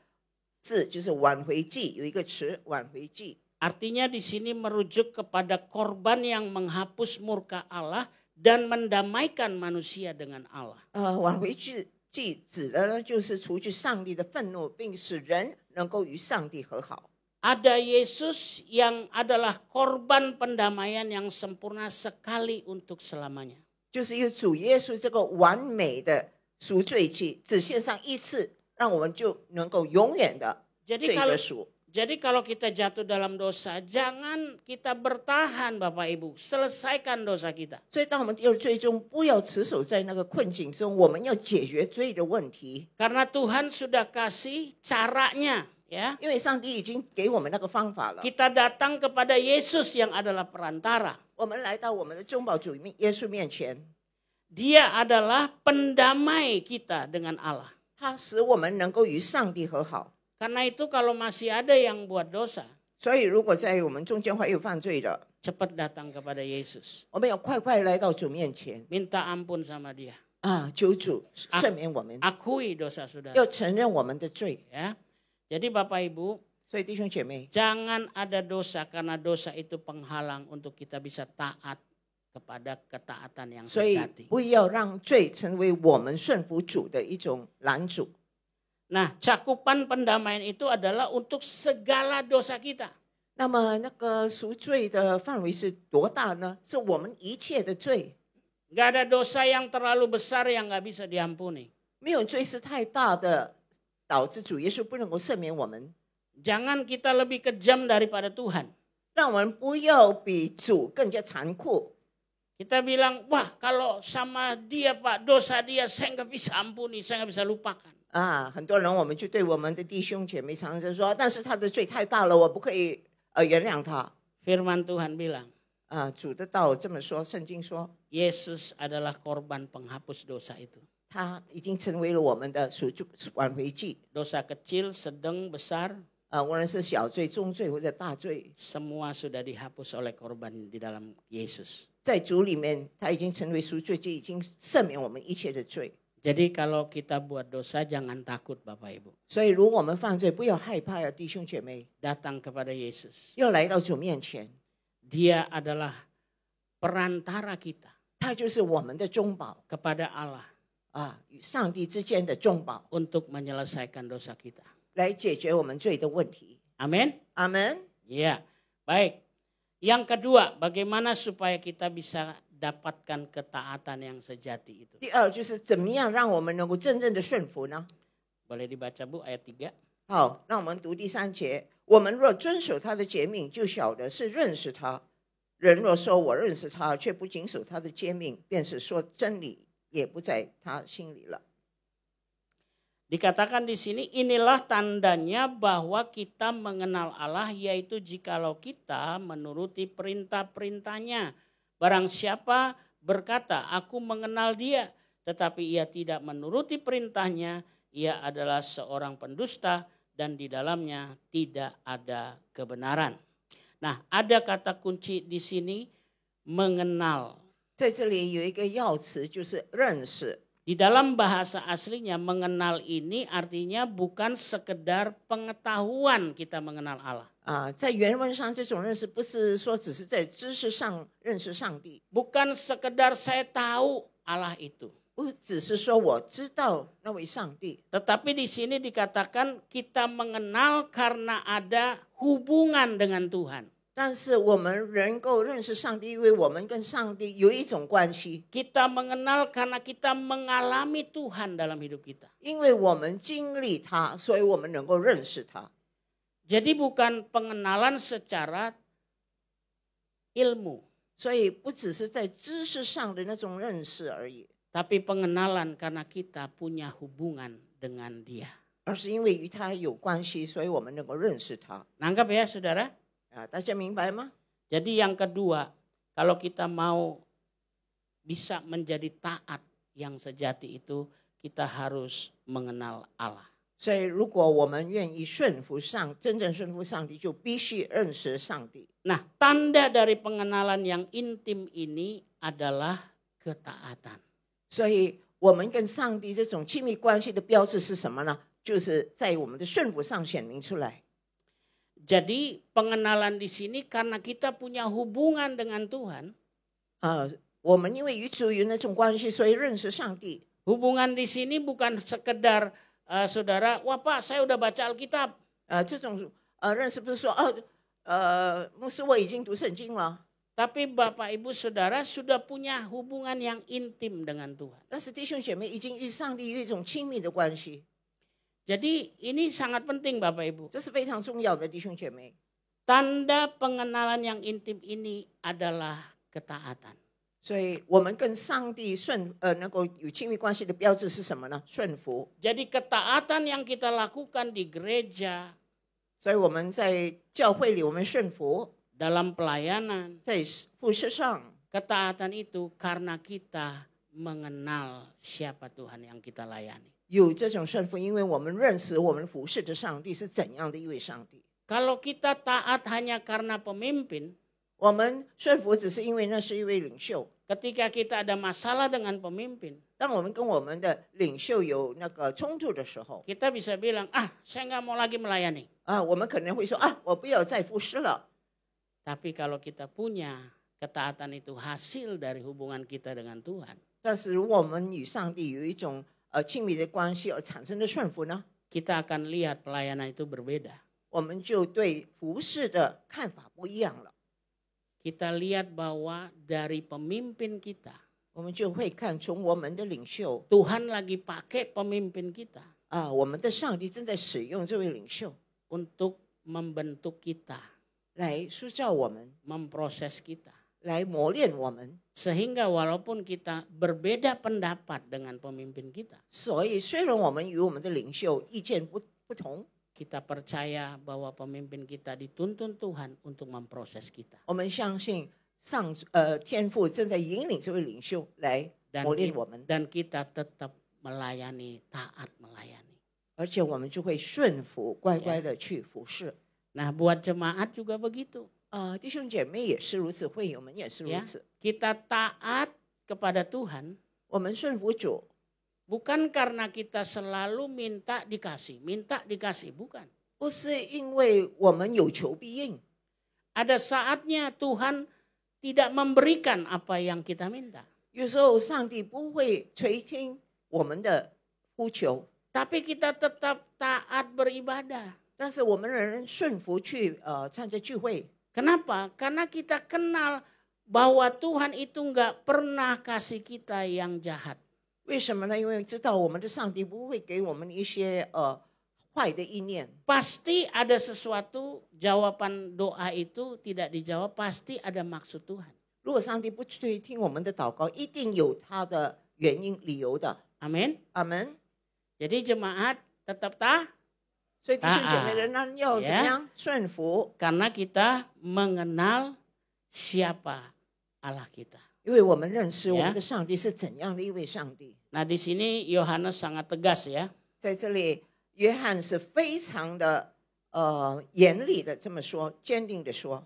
字，就是挽回祭，有一个词挽回祭。 Artinya di sini merujuk kepada korban yang menghapus murka Allah dan mendamaikan manusia dengan Allah. 挽回祭指的呢，就是除去上帝的愤怒，并使人能够与上帝和好。 Ada Yesus yang adalah korban pendamaian yang sempurna sekali untuk selamanya. 就是有主耶稣这个完美的赎罪祭，只献上一次，让我们就能够永远的罪得赎。 Jadi kalau kita jatuh dalam dosa, jangan kita bertahan Bapak Ibu, selesaikan dosa kita. 所以当我们跌入罪中，不要持守在那个困境中，我们要解决罪的问题。 Karena Tuhan sudah kasih caranya, ya. 因为上帝已经给我们那个方法了。 Kita datang kepada Yesus yang adalah perantara. 我们来到我们的中保主耶稣面前， Dia adalah pendamai kita dengan Allah. 他使我们能够与上帝和好。 Karena itu kalau masih ada yang buat dosa, 所以如果在我们中间还有犯罪的， cepat datang kepada Yesus. 我们要快快来到主面前 Minta ampun sama dia. 求主赦免我们， Akui dosa saudara. 要承认我们的罪。 Ya. Jadi Bapak Ibu, 所以弟兄姐妹， jangan ada dosa karena dosa itu penghalang untuk kita bisa taat kepada ketaatan yang 所以 sejati. 不要让罪成为我们顺服主的一种拦阻。 Nah, cakupan pendamaian itu adalah untuk segala dosa kita. 那么那个赎罪的范围是多大呢？是我们一切的罪， Gak ada dosa yang terlalu besar yang gak bisa diampuni. 没有罪是太大的，导致主耶稣不能够赦免我们。 Jangan kita lebih kejam daripada Tuhan. 让我们不要比主更加残酷。 Kita bilang, wah kalau sama dia Pak, dosa dia saya nggak bisa ampuni, saya nggak bisa lupakan. 很多人我们就对我们的弟兄姐妹常常说，但是他的罪太大了，我不可以原谅他。 Firman Tuhan bilang, 主的道这么说，圣经说， Yesus adalah korban penghapus dosa itu. 他已经成为了我们的挽回祭。 Dosa kecil, sedang, besar, 无论是小罪、中罪或者大罪， semua sudah dihapus oleh korban di dalam Yesus. 在主里面，他已经成为赎罪祭，已经赦免我们一切的罪。 Jadi kalau kita buat dosa jangan takut Bapak Ibu. 所以，如果我们犯罪，不要害怕呀，弟兄姐妹， Datang kepada Yesus. 要来到主面前， Dia adalah perantara kita 他就是我们的中保 kepada Allah 与上帝之间的中保， untuk menyelesaikan dosa kita. 来解决我们罪的问题。 Amin? 阿门。 Ya, baik. Yang kedua, bagaimana supaya kita bisa dapatkan ketaatan yang sejati itu? 第二就是怎么样让我们能够真正的顺服呢？ Boleh dibaca Bu ayat 3. 好，让我们读第3节。我们若遵守他的诫命，就晓得是认识他。人若说我认识他，却不谨守他的诫命，便是说真理也不在他心里了。 Dikatakan di sini, inilah tandanya bahwa kita mengenal Allah, yaitu jikalau kita menuruti perintah-perintahnya. Barang siapa berkata, aku mengenal dia, tetapi ia tidak menuruti perintahnya, ia adalah seorang pendusta dan di dalamnya tidak ada kebenaran. Nah, ada kata kunci di sini, mengenal. 在这里有一个要词，就是认识。 Di dalam bahasa aslinya mengenal ini artinya bukan sekedar pengetahuan kita mengenal Allah. 在原文上，这种认识不是说只是在知识上认识上帝， Bukan sekedar saya tahu Allah itu. 不只是说我知道那位上帝， Tetapi di sini dikatakan kita mengenal karena ada hubungan dengan Tuhan. 但是我们能够认识上帝，因为我们跟上帝有一种关系， Kita mengenal karena kita mengalami Tuhan dalam hidup kita. 因为我们经历他，所以我们能够认识他。 Jadi bukan pengenalan secara ilmu, 所以不只是在知识上的那种认识而已， tapi pengenalan karena kita punya hubungan dengan Dia. 而是因为与他有关系，所以我们能够认识他。 Nangkap ya saudara? 大家明白吗？ Jadi yang kedua, kalau kita mau bisa menjadi taat yang sejati itu, kita harus mengenal Allah. 所以，如果我们愿意真正顺服上帝，就必须认识上帝。 Nah, tanda dari pengenalan yang intim ini adalah ketaatan. 所以，我们跟上帝这种亲密关系的标志是什么呢？就是在我们的顺服上显明出来。 Jadi pengenalan di sini karena kita punya hubungan dengan Tuhan. 我们因为与主有那种关系，所以认识上帝。 Hubungan di sini bukan sekedar saudara, wah Pak saya udah baca Alkitab. 这种认识不是说牧师我已经读圣经了， Tapi Bapak Ibu Saudara sudah punya hubungan yang intim dengan Tuhan. 但是弟兄姐妹已经与上帝有一种亲密的关系， Jadi ini sangat penting Bapak Ibu. 这是非常重要的，弟兄姐妹。 Tanda pengenalan yang intim ini adalah ketaatan. 所以我们跟上帝能够有亲密关系的标志是什么呢？顺服。 Jadi ketaatan yang kita lakukan di gereja, 所以我们在教会里，我们顺服， dalam pelayanan, 在服事上， ketaatan itu karena kita mengenal siapa Tuhan yang kita layani. 有这种顺服，因为我们认识我们服事的上帝是怎样的一位上帝。 Kalau kita taat hanya karena pemimpin, 我们顺服只是因为那是一位领袖。 ketika kita ada masalah dengan pemimpin, 当我们跟我们的领袖有那个冲突的时候， kita bisa bilang, saya nggak mau lagi melayani. 我们可能会说我不要再服事了。 Tapi kalau kita punya ketaatan itu hasil dari hubungan kita dengan Tuhan, 但是如果我们与上帝有一种亲密的关系而产生的顺服呢， kita akan lihat pelayanan itu berbeda. 我们就对服事的看法不一样了。 Kita lihat bahwa dari pemimpin kita, 我们就会看从我们的领袖 Tuhan lagi pakai pemimpin kita 我们的上帝正在使用这位领袖 untuk membentuk kita, 来塑造我们， memproses kita. 来磨练我们。 Sehingga walaupun kita berbeda pendapat dengan pemimpin kita, 所以虽然我们与我们的领袖意见不同， kita percaya bahwa pemimpin kita dituntun Tuhan untuk memproses kita. 我们相信天父正在引领这位领袖来磨练我们， Dan kita tetap melayani, taat melayani. 而且我们就会顺服，乖乖的去服侍。 Nah, buat jemaat juga begitu. 弟兄姐妹也是如此，会友们也是如 Ya, 此。 kita taat kepada Tuhan 我们顺服主， bukan karena kita selalu minta dikasih, bukan. 不是因为我们有求必应， Ada saatnya Tuhan tidak memberikan apa yang kita minta. 有时候上帝不会垂听我们的呼求， Tapi kita tetap taat beribadah. 但是我们仍然顺服去参加聚会。 Kenapa? Karena kita kenal bahwa Tuhan itu enggak pernah kasih kita yang jahat. 为什么呢？因为知道我们的上帝不会给我们一些坏的意念。 Pasti ada sesuatu, jawaban doa itu tidak dijawab, pasti ada maksud Tuhan. 如果上帝不去听我们的祷告，一定有他的原因理由的。 Amin. 阿门。 Jadi jemaat tetap taat 所以弟兄姐妹仍然要怎么样顺服？ karena kita mengenal siapa Allah kita. 因为我们认识我们的上帝是怎样的一位上帝。 Nah, di sini Yohanes sangat tegas ya. 在这里，约翰是非常的严厉的这么说，坚定的说。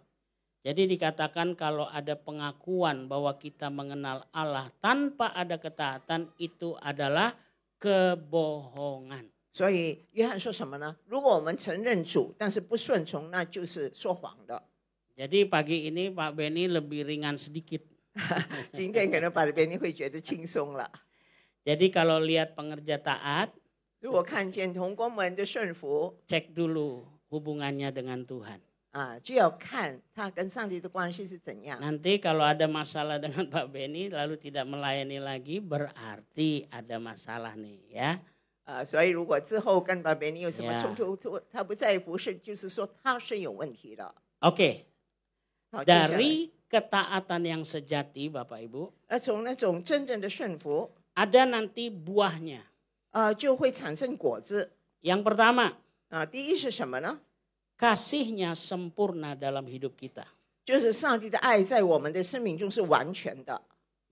Jadi dikatakan kalau ada pengakuan bahwa kita mengenal Allah tanpa ada ketaatan itu adalah kebohongan. 所以约翰说什么呢？如果我们承认主，但是不顺从，那就是说谎的。 Jadi pagi ini Pak Benny lebih ringan sedikit. 今天可能把别人会觉得轻松了。 Jadi kalau lihat pengerja taat, 如果看见同工们的顺服 cek dulu hubungannya dengan Tuhan. 就要看他跟上帝的关系是怎样。 Nanti kalau ada masalah dengan Pak Benny lalu tidak melayani lagi berarti ada masalah nih ya. 所以如果之后跟把别人有什么冲突，他不再服侍，就是说他是有问题的。 Oke. 好，接下来 Dari ketaatan yang sejati Bapak Ibu, 从那种真正的顺服 ada nanti buahnya. 就会产生果子。 Yang pertama, 第一是什么呢？ kasihnya sempurna dalam hidup kita. 就是上帝的爱在我们的生命中是完全的。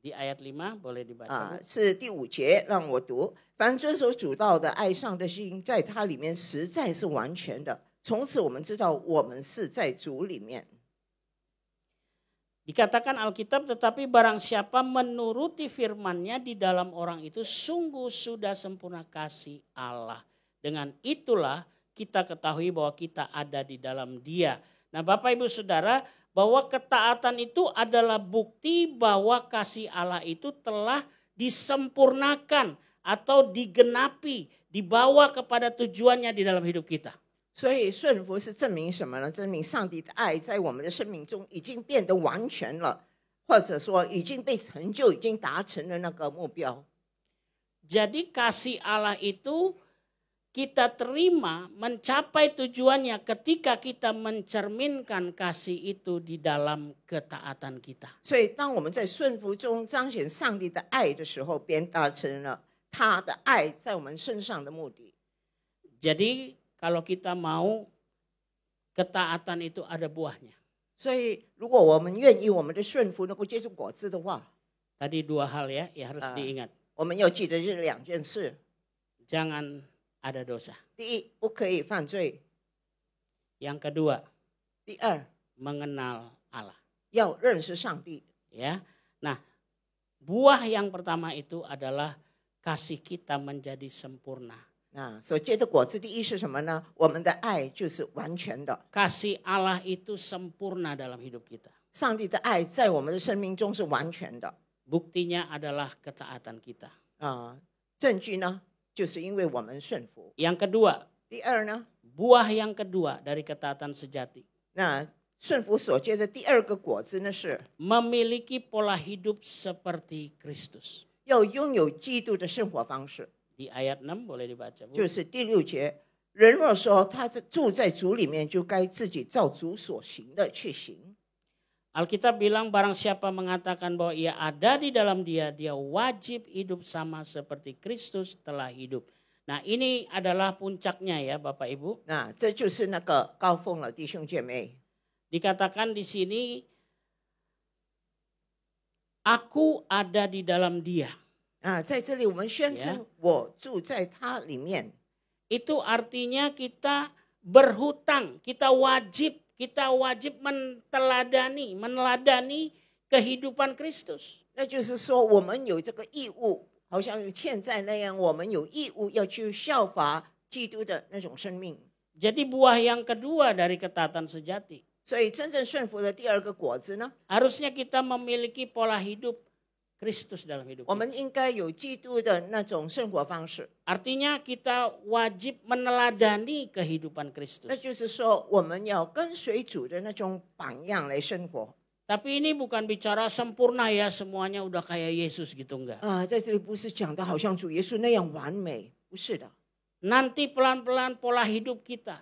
Di ayat 5 boleh dibaca. 是第5节，让我读。凡遵守主道的，爱上的心，在他里面实在是完全的。从此我们知道，我们是在主里面。 Dikatakan Alkitab, tetapi barang siapa menuruti firman-Nya di dalam orang itu sungguh sudah sempurna kasih Allah. Dengan itulah kita ketahui bahwa kita ada di dalam Dia. Nah, Bapak Ibu Saudara, bahwa ketaatan itu adalah bukti bahwa kasih Allah itu telah disempurnakan atau digenapi, dibawa kepada tujuannya di dalam hidup kita. 所以顺服是证明什么呢？证明上帝的爱在我们的生命中已经变得完全了，或者说已经被成就，已经达成了那个目标。 Jadi kasih Allah itu kita terima mencapai tujuannya ketika kita mencerminkan kasih itu di dalam ketaatan kita. 所以当我们在顺服中彰显上帝的爱的时候，便达成了他的爱在我们身上的目的。 Jadi kalau kita mau ketaatan itu ada buahnya. 所以如果我们愿意我们的顺服能够结出果子的话， Tadi 2 hal ya, harus diingat. 我们要记得这2件事。 Jangan ada dosa. 第一，不可以犯罪； Yang kedua, 第二， mengenal Allah. 要认识上帝。 Ya. Nah, buah yang pertama itu adalah kasih kita menjadi sempurna. 所结的果子，第一是什么呢？我们的爱就是完全的。 Kasih Allah itu sempurna dalam hidup kita. 上帝的爱在我们的生命中是完全的。 Buktinya adalah ketaatan kita. 证据呢，就是因为我们顺服。 Yang kedua, 第二呢， buah yang kedua dari ketaatan sejati. 顺服所结的第二个果子呢是 memiliki pola hidup seperti Kristus. 要拥有基督的生活方式。 Di ayat 6 boleh dibaca, Bu. 就是第6节，人若说他住在主里面，就该自己照主所行的去行。 Alkitab bilang barang siapa mengatakan bahwa ia ada di dalam dia, dia wajib hidup sama seperti Kristus telah hidup. Nah, ini adalah puncaknya ya Bapak Ibu. 那这就是那个高峰了，弟兄姐妹。 Dikatakan di sini, aku ada di dalam dia. 在这里我们宣称我住在他里面， Itu artinya kita berhutang, kita wajib meneladani kehidupan Kristus. 那就是说我们有这个义务，好像有欠债那样，我们有义务要去效法基督的那种生命。 Jadi buah yang kedua dari ketaatan sejati. 所以真正顺服的第二个果子呢， Harusnya kita memiliki pola hidup Kristus dalam hidup 我 kita. 们应该有基督的那种生活方式。 Artinya kita wajib meneladani kehidupan 那 Kristus. 就是说我们要跟随主的那种榜样来生活。 Tapi ini bukan bicara sempurna ya, semuanya udah kayak Yesus gitu, enggak. 在这里不是讲的好像主耶稣那样完美，不是的， Nanti pelan-pelan pola hidup kita,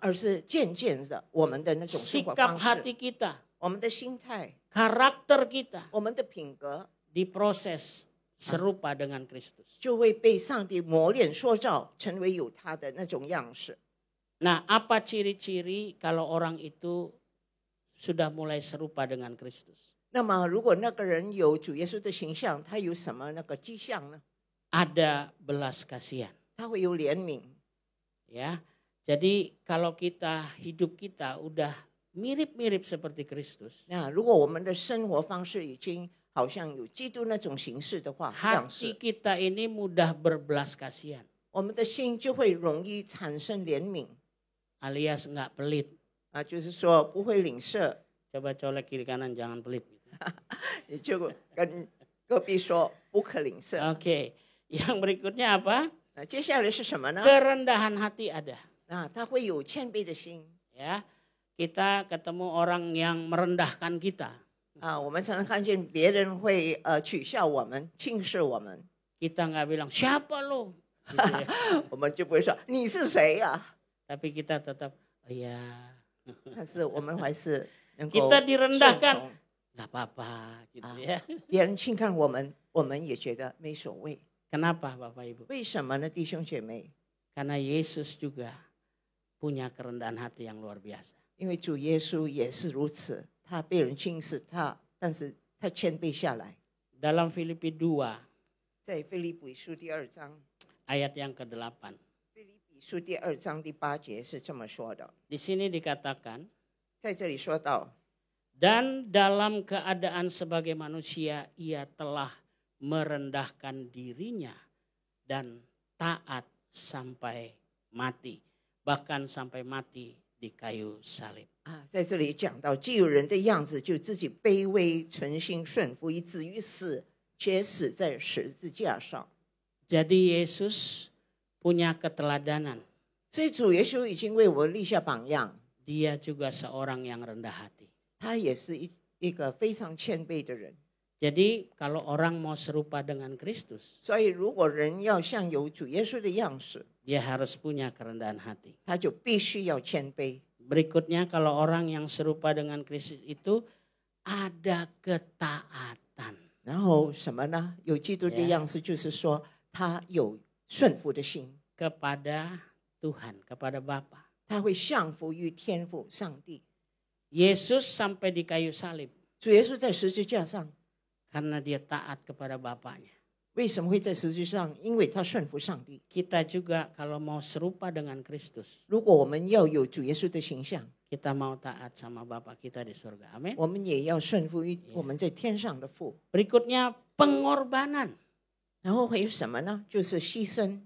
而是渐渐的我们的那种生活 sikap 方 hati 式， kita, 我们的心态， karakter kita 我们的品格 diproses serupa dengan Kristus. 就会被上帝磨练塑造，成为有他的那种样式。 Nah, apa ciri-ciri kalau orang itu sudah mulai serupa dengan Kristus? 那么如果那个人有主耶稣的形象，他有什么那个迹象呢？ Ada belas kasihan. 他会有怜悯。 Ya, jadi kalau hidup kita udah mirip-mirip seperti Kristus, 那如果我们的生活方式已经好像有基督那种形式的话，样 hati 式， kita ini mudah berbelas kasihan, 我们的心就会容易产生怜悯 alias nggak pelit. 就是说不会吝啬， Coba colek kiri kanan, jangan pelit. 也就跟隔壁说不可吝啬。 Oke, yang berikutnya apa? 接下来是什么呢？ Kerendahan hati ada. 他会有谦卑的心 Ya, kita ketemu orang yang merendahkan kita. 我们常常看见别人会取笑我们、轻视我们， Kita nggak bilang siapa lo, gitu ya. 我们就不会说你是谁呀、 Tapi kita tetap, oh ya, 但是我们还是能够 kita 顺 direndahkan, 从 nggak apa-apa, gitu ya. 别人轻看我们，我们也觉得没所谓。 Kenapa Bapak Ibu? 为什么呢，弟兄姐妹？ Karena Yesus juga punya kerendahan hati yang luar biasa. 因为主耶稣也是如此，他被人轻视，但是他谦卑下来。 Dalam Filipi 2在腓立比书第2章， ayat yang ke-8. 腓立比书第2章第8节是这么说的， Di sini dikatakan, 在这里说到， dan dalam keadaan sebagai manusia ia telah merendahkan dirinya dan taat sampai mati, bahkan sampai mati di kayu salib. 在这里讲到，既有人的样子，就自己卑微，存心顺服，以至于死，且死在十字架上。 Jadi Yesus punya keteladanan. 所以主耶稣已经为我立下榜样， Dia juga seorang yang rendah hati. 他也是一个非常谦卑的人。 Jadi kalau orang mau serupa dengan Kristus, 所以如果人要像有主耶稣的样式， dia harus punya kerendahan hati. 他就必须要谦卑。 Berikutnya kalau orang yang serupa dengan Kristus itu ada ketaatan. 然后什么呢？有基督的样式，就是说他有顺服的心， Kepada Tuhan, kepada Bapa. 他会降服于天父上帝。 Yesus sampai di kayu salib 主耶稣在十字架上， karena dia taat kepada Bapaknya. 为什么会在十字架上？因为他顺服上帝。 Kita juga kalau mau serupa dengan Kristus, 如果我们要有主耶稣的形象， kita mau taat sama Bapa kita di surga. Amin. 我们也要顺服于我们在天上的父。 Berikutnya pengorbanan. 然后还有什么呢？就是牺牲。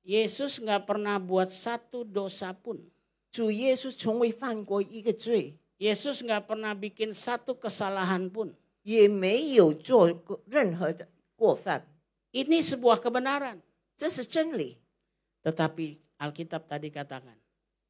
Yesus nggak pernah buat satu dosa pun. 主耶稣从未犯过一个罪， Yesus nggak pernah bikin satu kesalahan pun. 也没有做过任何的过犯， Ini sebuah kebenaran. 这是真理。 Tetapi Alkitab tadi katakan,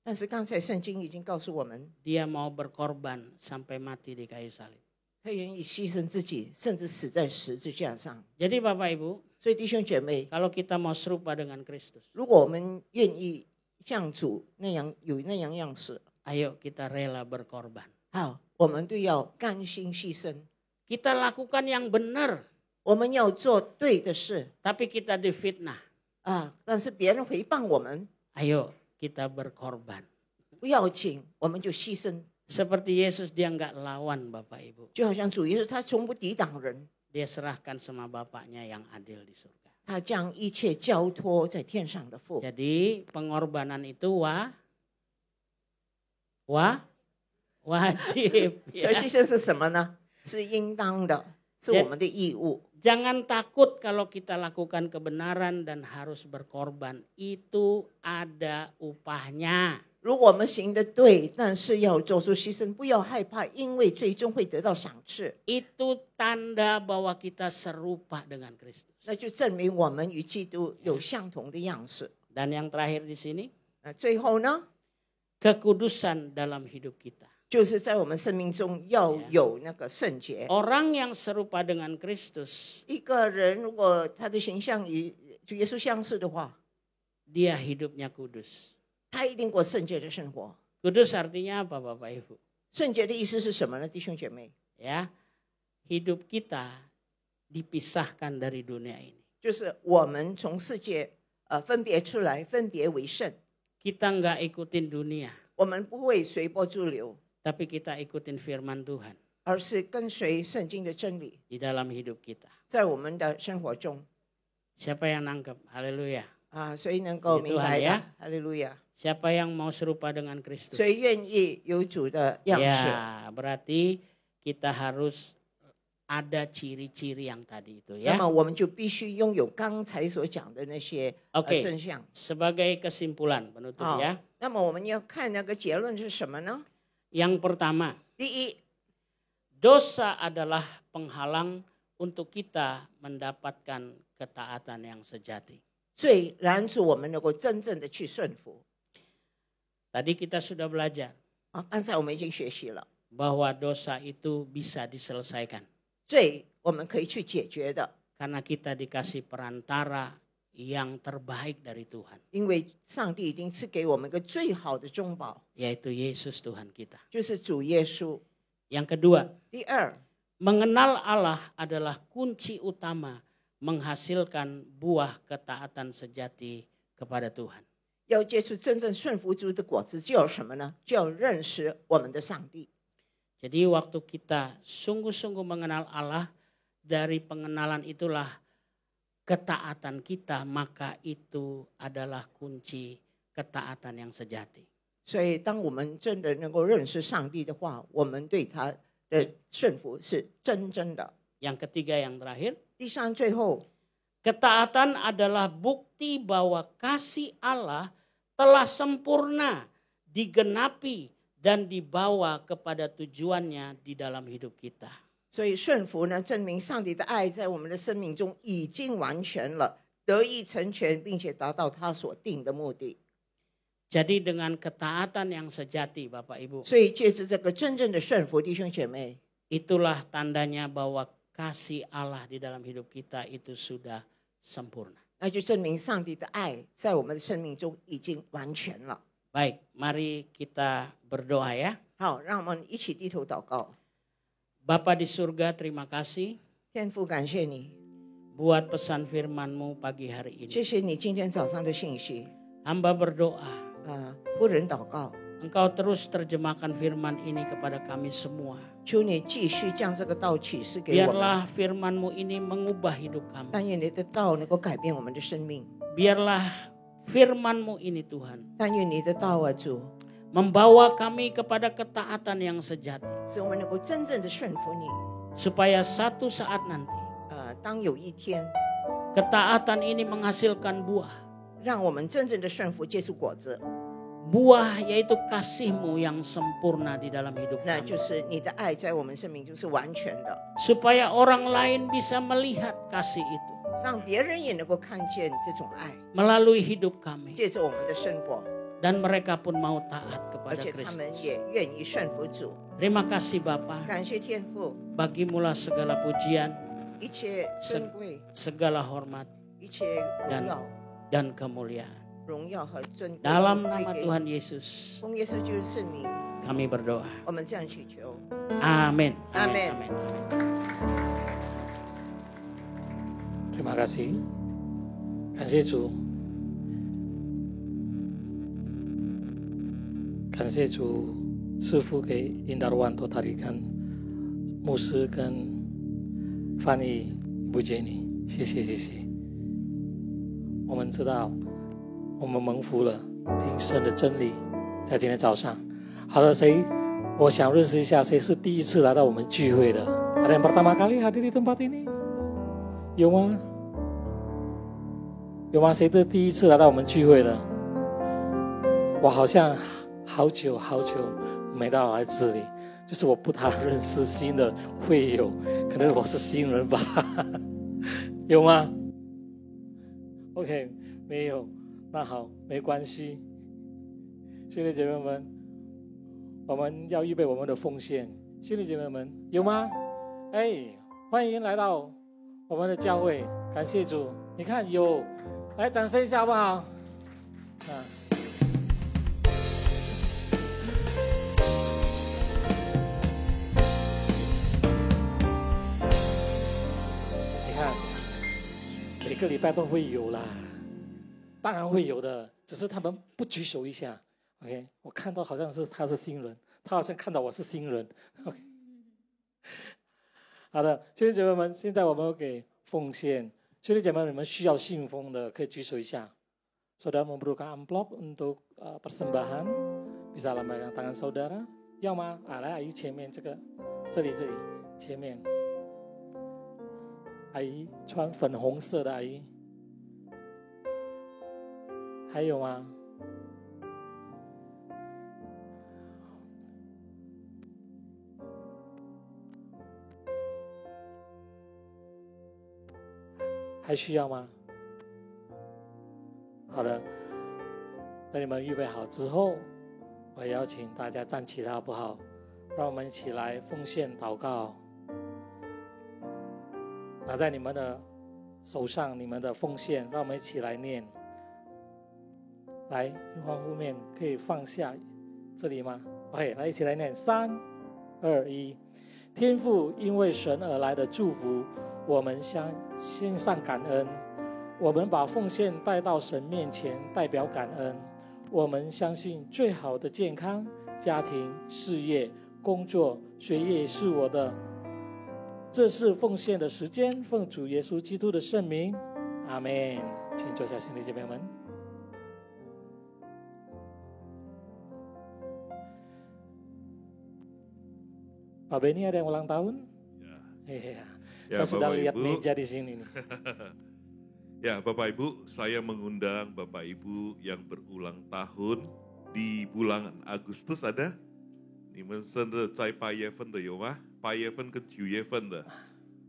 但是刚才圣经已经告诉我们， Dia mau berkorban sampai mati di kayu salib. 他愿意牺牲自己，甚至死在十字架上。 Jadi Bapak Ibu, 所以弟兄姐妹， kalau kita mau serupa dengan Kristus, 如果我们愿意像主那样有那样样式， ayo kita rela berkorban. 好，我们都要甘心牺牲， Kita lakukan yang benar, 我们要做对的事 tapi kita difitnah. 啊。但是别人诽谤我们 Ayo kita berkorban. 不要紧，我们就牺牲。 Seperti Yesus, dia nggak lawan Bapak Ibu. 就好像主耶稣，他从不抵挡人， Dia serahkan sama Bapaknya yang adil di surga. 他将一切交托在天上的父。 Jadi pengorbanan itu wajib. 所以牺牲是什么呢？是应当的，是我们的义务。 Jangan takut kalau kita lakukan kebenaran dan harus berkorban. Itu ada upahnya. 如果我们行得对，但是要做出牺牲，不要害怕，因为最终会得到赏赐。 Itu tanda bahwa kita serupa dengan Kristus. 那就证明我们与基督有相同的样式。 Dan yang terakhir di sini, 最后呢， kekudusan dalam hidup kita. 就是在我们生命中要有那个圣洁。 Orang yang serupa dengan Kristus, 一个人如果他的形象与主耶稣相似的话， dia hidupnya kudus. 他一定过圣洁的生活。 Kudus artinya apa Bapak Ibu? 圣洁的意思是什么呢，弟兄姐妹？ Ya, hidup kita dipisahkan dari dunia ini. 就是我们从世界分别出来，分别为圣。 Kita nggak ikutin dunia, 我们不会随波逐流， tapi kita ikutin firman Tuhan 而是跟随圣经的真理， di dalam hidup kita. 在我们的生活中 Siapa yang nangkep? Haleluya. 啊，谁能够明白的？哈利路亚！ Siapa yang mau serupa dengan Kristus? 谁愿意有主的样式？ Ya, berarti kita harus ada ciri-ciri yang tadi itu 那 ya. 么我们就必须拥有刚才所讲的那些 Oke. 真相。 Sebagai kesimpulan penutup 好 ya. 那么我们要看那个结论是什么呢？ Yang pertama, 第一， dosa adalah penghalang untuk kita mendapatkan ketaatan yang sejati. 罪拦阻我们能够真正的去顺服。 Tadi kita sudah belajar 啊，刚才我们已经学习了， bahwa dosa itu bisa diselesaikan 罪我们可以去解决的， karena kita dikasih perantara yang terbaik dari Tuhan, 因为上帝已经赐给我们一个最好的中保， yaitu Yesus Tuhan kita. 就是主耶稣。 Yang kedua, 第二， mengenal Allah adalah kunci utama menghasilkan buah ketaatan sejati kepada Tuhan. 要结出真正顺服主的果子，就要什么呢？就要认识我们的上帝。 Jadi waktu kita sungguh-sungguh mengenal Allah, dari pengenalan itulah ketaatan kita, maka itu adalah kunci ketaatan yang sejati. 所以，当我们真的能够认识上帝的话，我们对他的顺服是真正的。 Yang ketiga, yang terakhir, 第三，最后， ketaatan adalah bukti bahwa kasih Allah telah sempurna, digenapi, dan dibawa kepada tujuannya di dalam hidup kita. 所以顺服呢，证明上帝的爱在我们的生命中已经完全了，得以成全，并且达到他所定的目的。 Jadi dengan ketaatan yang sejati Bapak Ibu, 所以借着这个真正的顺服，弟兄姐妹， itulah tandanya bahwa kasih Allah di dalam hidup kita itu sudah sempurna. 那就证明上帝的爱在我们的生命中已经完全了。 Baik, mari kita berdoa ya. 好，让我们一起低头祷告。 Bapa di surga, terima kasih 天父，感谢你， buat pesan firman-Mu pagi hari 谢 ini. 谢你今天早上的信息。 Hamba berdoa, 夫人祷告， Engkau terus terjemahkan firman ini kepada kami semua. 求你继续将这个道启示给我们。 Biarlah firman-Mu ini mengubah hidup kami. 但愿你的道能够改变我们的生命。 Biarlah firman-Mu ini Tuhan 但愿你的道啊，主， membawa kami kepada ketaatan yang sejati. 使我们能够真正的顺服你。 Supaya satu saat nanti 当有一天， ketaatan ini menghasilkan buah. 让我们真正的顺服结出果子， Buah yaitu kasih-Mu yang sempurna di dalam hidup 那 kami. 就是你的爱在我们生命中是完全的， Supaya orang lain bisa melihat kasih itu 让别人也能够看见这种爱， melalui hidup kami. 借着我们的生活。Dan mereka pun mau taat 而 kepada 且他们 Kristus. 也愿意顺服主。 Terima kasih Bapa, 感谢天父， bagimulah segala pujian, 一切珍贵， segala hormat 一切荣耀、 dan kemuliaan. 荣耀和尊贵 Dalam 归 nama 给 Tuhan 你。 Yesus, 奉耶稣基督圣名， kami berdoa. 我们这样祈求。 Amin. Amin. Amin. Terima kasih. 感谢主，感谢主赐福给印达万多塔里跟牧师跟翻译布杰尼，谢谢谢谢。我们知道我们蒙福了，听神的真理，在今天早上。好的，我想认识一下谁是第一次来到我们聚会的。Ada yang pertama kali hadir di tempat ini？ 有吗？有吗？谁是第一次来到我们聚会的？我好像好久没到来这里，就是我不太认识新的会友，可能我是新人吧。有吗 ？OK， 没有，那好，没关系。兄弟姐妹们，我们要预备我们的奉献。兄弟姐妹们，有吗？哎，欢迎来到我们的教会，感谢主。你看有，来掌声一下好不好？你看，每个礼拜都会有啦，当然会有的，只是他们不举手一下。OK， 我看到好像是他是新人，他好像看到我是新人。OK， 好的，兄弟姐妹们，现在我们要给奉献。兄弟姐妹，你们需要信封的可以举手一下。Saudara memerlukan amplop untuk persembahan, bisa lambaikan tangan saudara. 要吗？来，阿姨前面这里前面，阿姨穿粉红色的阿姨，还有吗？还需要吗？好的，等你们预备好之后，我邀请大家站起来好不好？让我们一起来奉献祷告。拿在你们的手上，你们的奉献，让我们一起来念。来，欢呼面可以放下这里吗 ？OK， 来一起来念，3、2、1。天父，因为神而来的祝福，我们献上感恩。我们把奉献带到神面前，代表感恩。我们相信最好的健康、家庭、事业、工作、学业是我的。这是奉献的时间，奉主耶稣基督的圣名，阿们。请坐下，兄弟姐妹们。Pak Benny ada yang ulang tahun? Iya. Saya sudah lihat meja di sini nih. Ya, Bapak Ibu, saya mengundang Bapak Ibu yang berulang tahun di bulan Agustus ada? 你们生日在8月份的有吗？8月份跟9月份的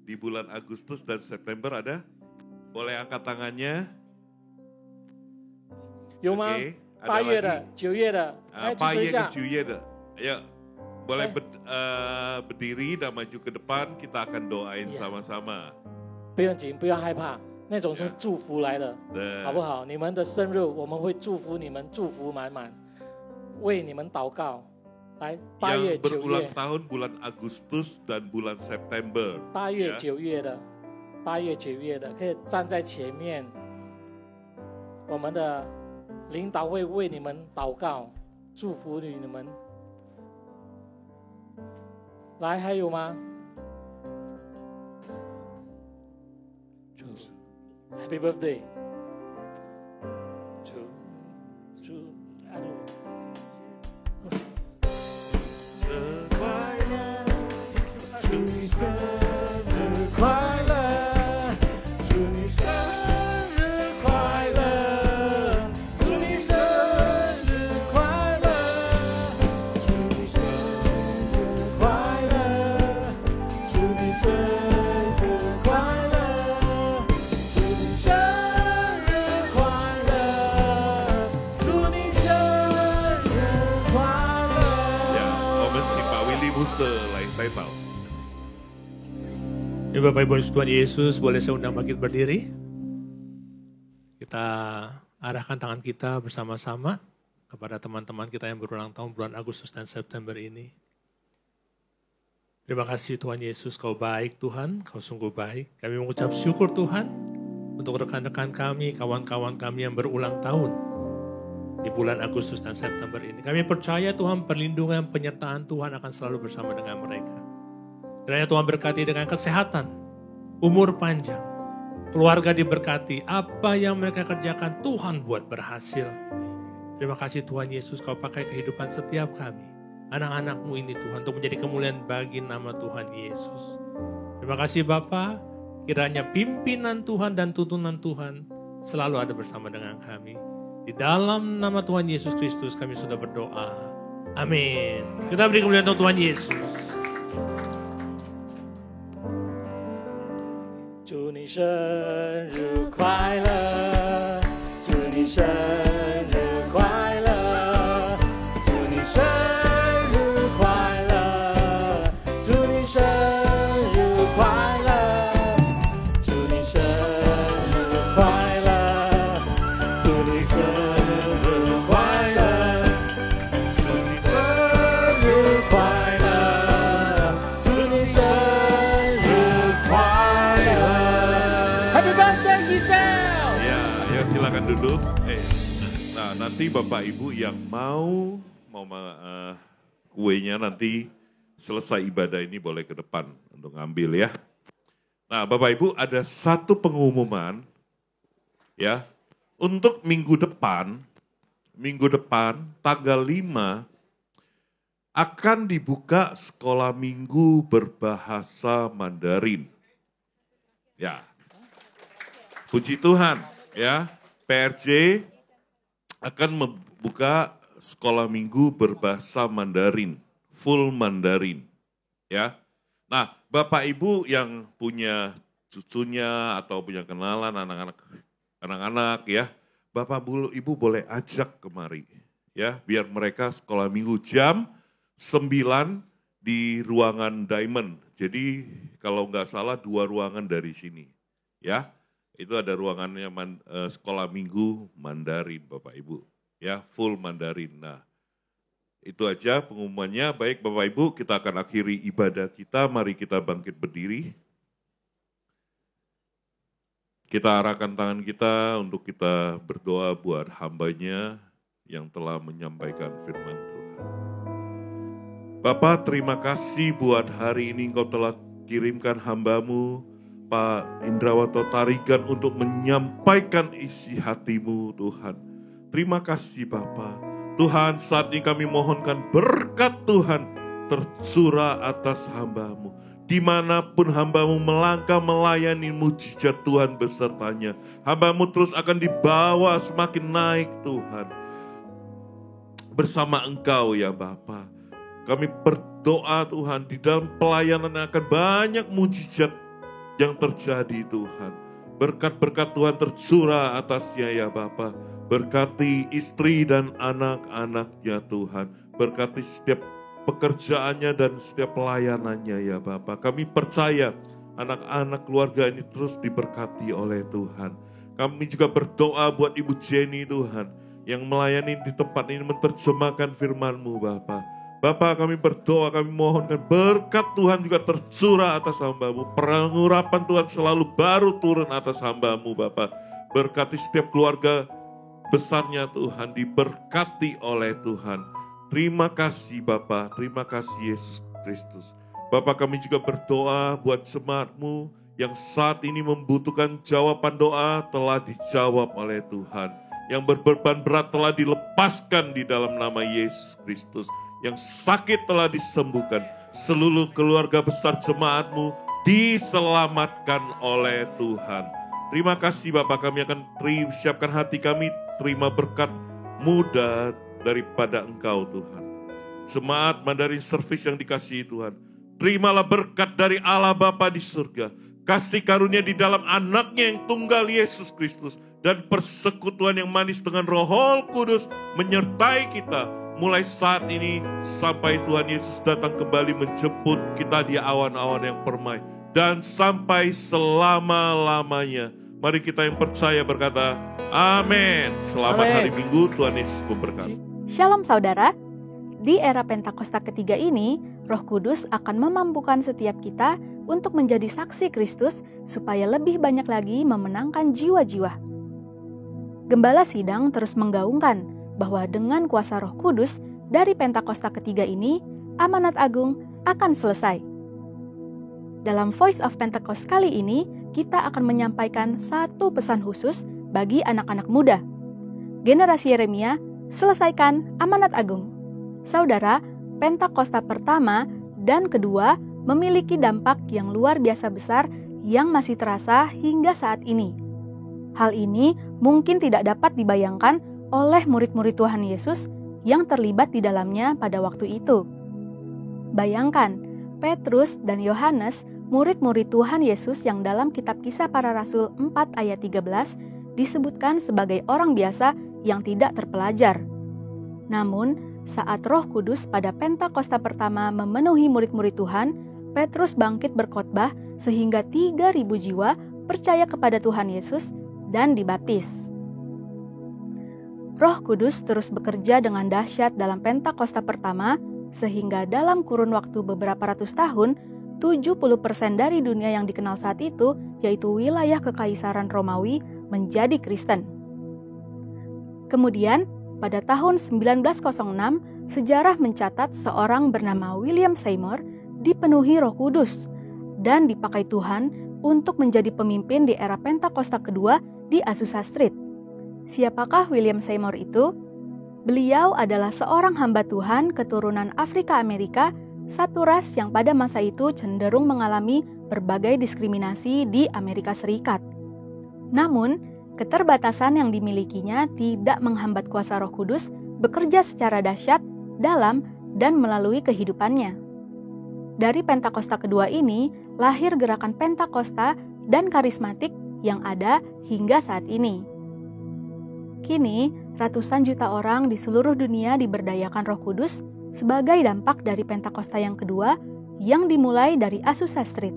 ，di bulan Agustus dan September ada? Boleh angkat tangannya? 有吗？8月的、9月的，来举手一下。8月跟9月的，ayo, boleh berdiri dan maju ke depan, kita akan doain sama-sama. 不用紧，不要害怕。那种是祝福来的，好不好？你们的生日，我们会祝福你们，祝福满满，为你们祷告。来，8月、9月。berulang tahun bulan Agustus dan bulan September。8月、9月的，8月、9月的，可以站在前面。我们的领导会为你们祷告，祝福你们。来，还有吗？ Happy birthday. Muse lain title. Ya Bapak Ibu Tuhan Yesus, boleh saya undang bangkit berdiri? Kita arahkan tangan kita bersama-sama kepada teman-teman kita yang berulang tahun bulan Agustus dan September ini. Terima kasih Tuhan Yesus, Kau baik Tuhan, Kau sungguh baik. Kami mengucap syukur Tuhan untuk rekan-rekan kami, kawan-kawan kami yang berulang tahun di bulan Agustus dan September ini. Kami percaya Tuhan perlindungan, penyertaan Tuhan akan selalu bersama dengan mereka. Kiranya Tuhan berkati dengan kesehatan, umur panjang, keluarga diberkati, apa yang mereka kerjakan Tuhan buat berhasil. Terima kasih Tuhan Yesus, Kau pakai kehidupan setiap kami, anak-anak-Mu ini Tuhan, untuk menjadi kemuliaan bagi nama Tuhan Yesus. Terima kasih Bapa, kiranya pimpinan Tuhan dan tuntunan Tuhan selalu ada bersama dengan kami. Di dalam nama Tuhan Yesus Kristus kami sudah berdoa. Amin. Kita beri kemuliaan untuk Tuhan Yesus. 祝你生日快乐，祝你生日快乐，祝你生日快乐，祝你生日快乐，祝你生日快乐，祝你生日快乐，祝你生日快乐，祝你生日快乐。Happy birthday Giselle. Ya silakan duduk. Nah nanti Bapak Ibu yang mau kuenya nanti selesai ibadah ini boleh ke depan untuk ngambil ya. Nah Bapak Ibu ada satu pengumuman ya untuk minggu depan tanggal 5 akan dibuka sekolah minggu berbahasa Mandarin. Ya. Puji Tuhan, ya. PRJ akan membuka sekolah minggu berbahasa Mandarin, full Mandarin, ya. Nah, Bapak Ibu yang punya cucunya atau punya kenalan anak-anak ya, Bapak Ibu boleh ajak kemari, ya, biar mereka sekolah minggu jam 9 di ruangan Diamond. Jadi kalau nggak salah 2 ruangan dari sini, ya. Itu ada ruangannya sekolah minggu Mandarin Bapak Ibu, ya full Mandarin. Nah itu aja pengumumannya. Baik Bapak Ibu, kita akan akhiri ibadah kita. Mari kita bangkit berdiri. Kita arahkan tangan kita untuk kita berdoa buat hambanya yang telah menyampaikan firman Tuhan. Bapa, terima kasih buat hari ini Engkau telah kirimkan hamba-Mu Pak Indrawato Tarigan untuk menyampaikan isi hati-Mu Tuhan. Terima kasih Bapa. Tuhan, saat ini kami mohonkan berkat Tuhan tercurah atas hamba-Mu. Dimanapun hamba-Mu melangkah melayani, mujizat Tuhan besertanya. Hamba-Mu terus akan dibawa semakin naik Tuhan. Bersama Engkau ya Bapa. Kami berdoa Tuhan, di dalam pelayanan akan banyak mujizat yang terjadi Tuhan. Berkat-berkat Tuhan tercurah atasnya ya Bapa. Berkati istri dan anak-anaknya Tuhan. Berkati setiap pekerjaannya dan setiap pelayanannya ya Bapa. Kami percaya anak-anak keluarga ini terus diberkati oleh Tuhan. Kami juga berdoa buat Ibu Jenny Tuhan, yang melayani di tempat ini menerjemahkan firman-Mu Bapa. Bapa, kami berdoa, kami mohonkan berkat Tuhan juga tercurah atas hamba-Mu. Pengurapan Tuhan selalu baru turun atas hamba-Mu Bapa. Berkati setiap keluarga besarnya Tuhan, diberkati oleh Tuhan. Terima kasih Bapa, terima kasih Yesus Kristus. Bapa, kami juga berdoa buat jemaat-Mu yang saat ini membutuhkan jawaban doa, telah dijawab oleh Tuhan. Yang berbeban berat telah dilepaskan di dalam nama Yesus Kristus. Yang sakit telah disembuhkan. Seluruh keluarga besar jemaat-Mu diselamatkan oleh Tuhan. Terima kasih Bapak, kami akan siapkan hati kami, terima berkat muda daripada Engkau Tuhan. Jemaat Mandarin Service yang dikasihi Tuhan, terimalah berkat dari Allah Bapa di surga. Kasih karunia di dalam anaknya yang tunggal Yesus Kristus. Dan persekutuan yang manis dengan Roh Kudus menyertai kita mulai saat ini sampai Tuhan Yesus datang kembali menjemput kita di awan-awan yang permai. Dan sampai selama-lamanya. Mari kita yang percaya berkata, amin. Selamat hari Minggu, Tuhan Yesus memberkati. Shalom saudara, di era Pentakosta ketiga ini, Roh Kudus akan memampukan setiap kita untuk menjadi saksi Kristus supaya lebih banyak lagi memenangkan jiwa-jiwa. Gembala Sidang terus menggaungkan bahwa dengan kuasa Roh Kudus dari Pentakosta ketiga ini, amanat agung akan selesai. Dalam Voice of Pentecost kali ini, kita akan menyampaikan satu pesan khusus bagi anak-anak muda. Generasi Yeremia, selesaikan amanat agung. Saudara, Pentakosta pertama dan kedua memiliki dampak yang luar biasa besar yang masih terasa hingga saat ini. Hal ini mungkin tidak dapat dibayangkan oleh murid-murid Tuhan Yesus yang terlibat di dalamnya pada waktu itu. Bayangkan, Petrus dan Yohanes, murid-murid Tuhan Yesus yang dalam kitab Kisah Para Rasul 4 ayat 13 disebutkan sebagai orang biasa yang tidak terpelajar. Namun, saat Roh Kudus pada Pentakosta pertama memenuhi murid-murid Tuhan, Petrus bangkit berkhotbah sehingga 3.000 jiwa percaya kepada Tuhan Yesus dan dibaptis. Roh Kudus terus bekerja dengan dahsyat dalam Pentakosta pertama sehingga dalam kurun waktu beberapa ratus tahun, 70% dari dunia yang dikenal saat itu, yaitu wilayah Kekaisaran Romawi, menjadi Kristen. Kemudian, pada tahun 1906, sejarah mencatat seorang bernama William Seymour dipenuhi Roh Kudus dan dipakai Tuhan untuk menjadi pemimpin di era Pentakosta kedua di Azusa Street. Siapakah William Seymour itu? Beliau adalah seorang hamba Tuhan keturunan Afrika Amerika, satu ras yang pada masa itu cenderung mengalami berbagai diskriminasi di Amerika Serikat. Namun, keterbatasan yang dimilikinya tidak menghambat kuasa Roh Kudus bekerja secara dahsyat dalam dan melalui kehidupannya. Dari Pentakosta kedua ini, lahir gerakan Pentakosta dan karismatik yang ada hingga saat ini. Kini, ratusan juta orang di seluruh dunia diberdayakan Roh Kudus sebagai dampak dari Pentakosta yang kedua yang dimulai dari Azusa Street.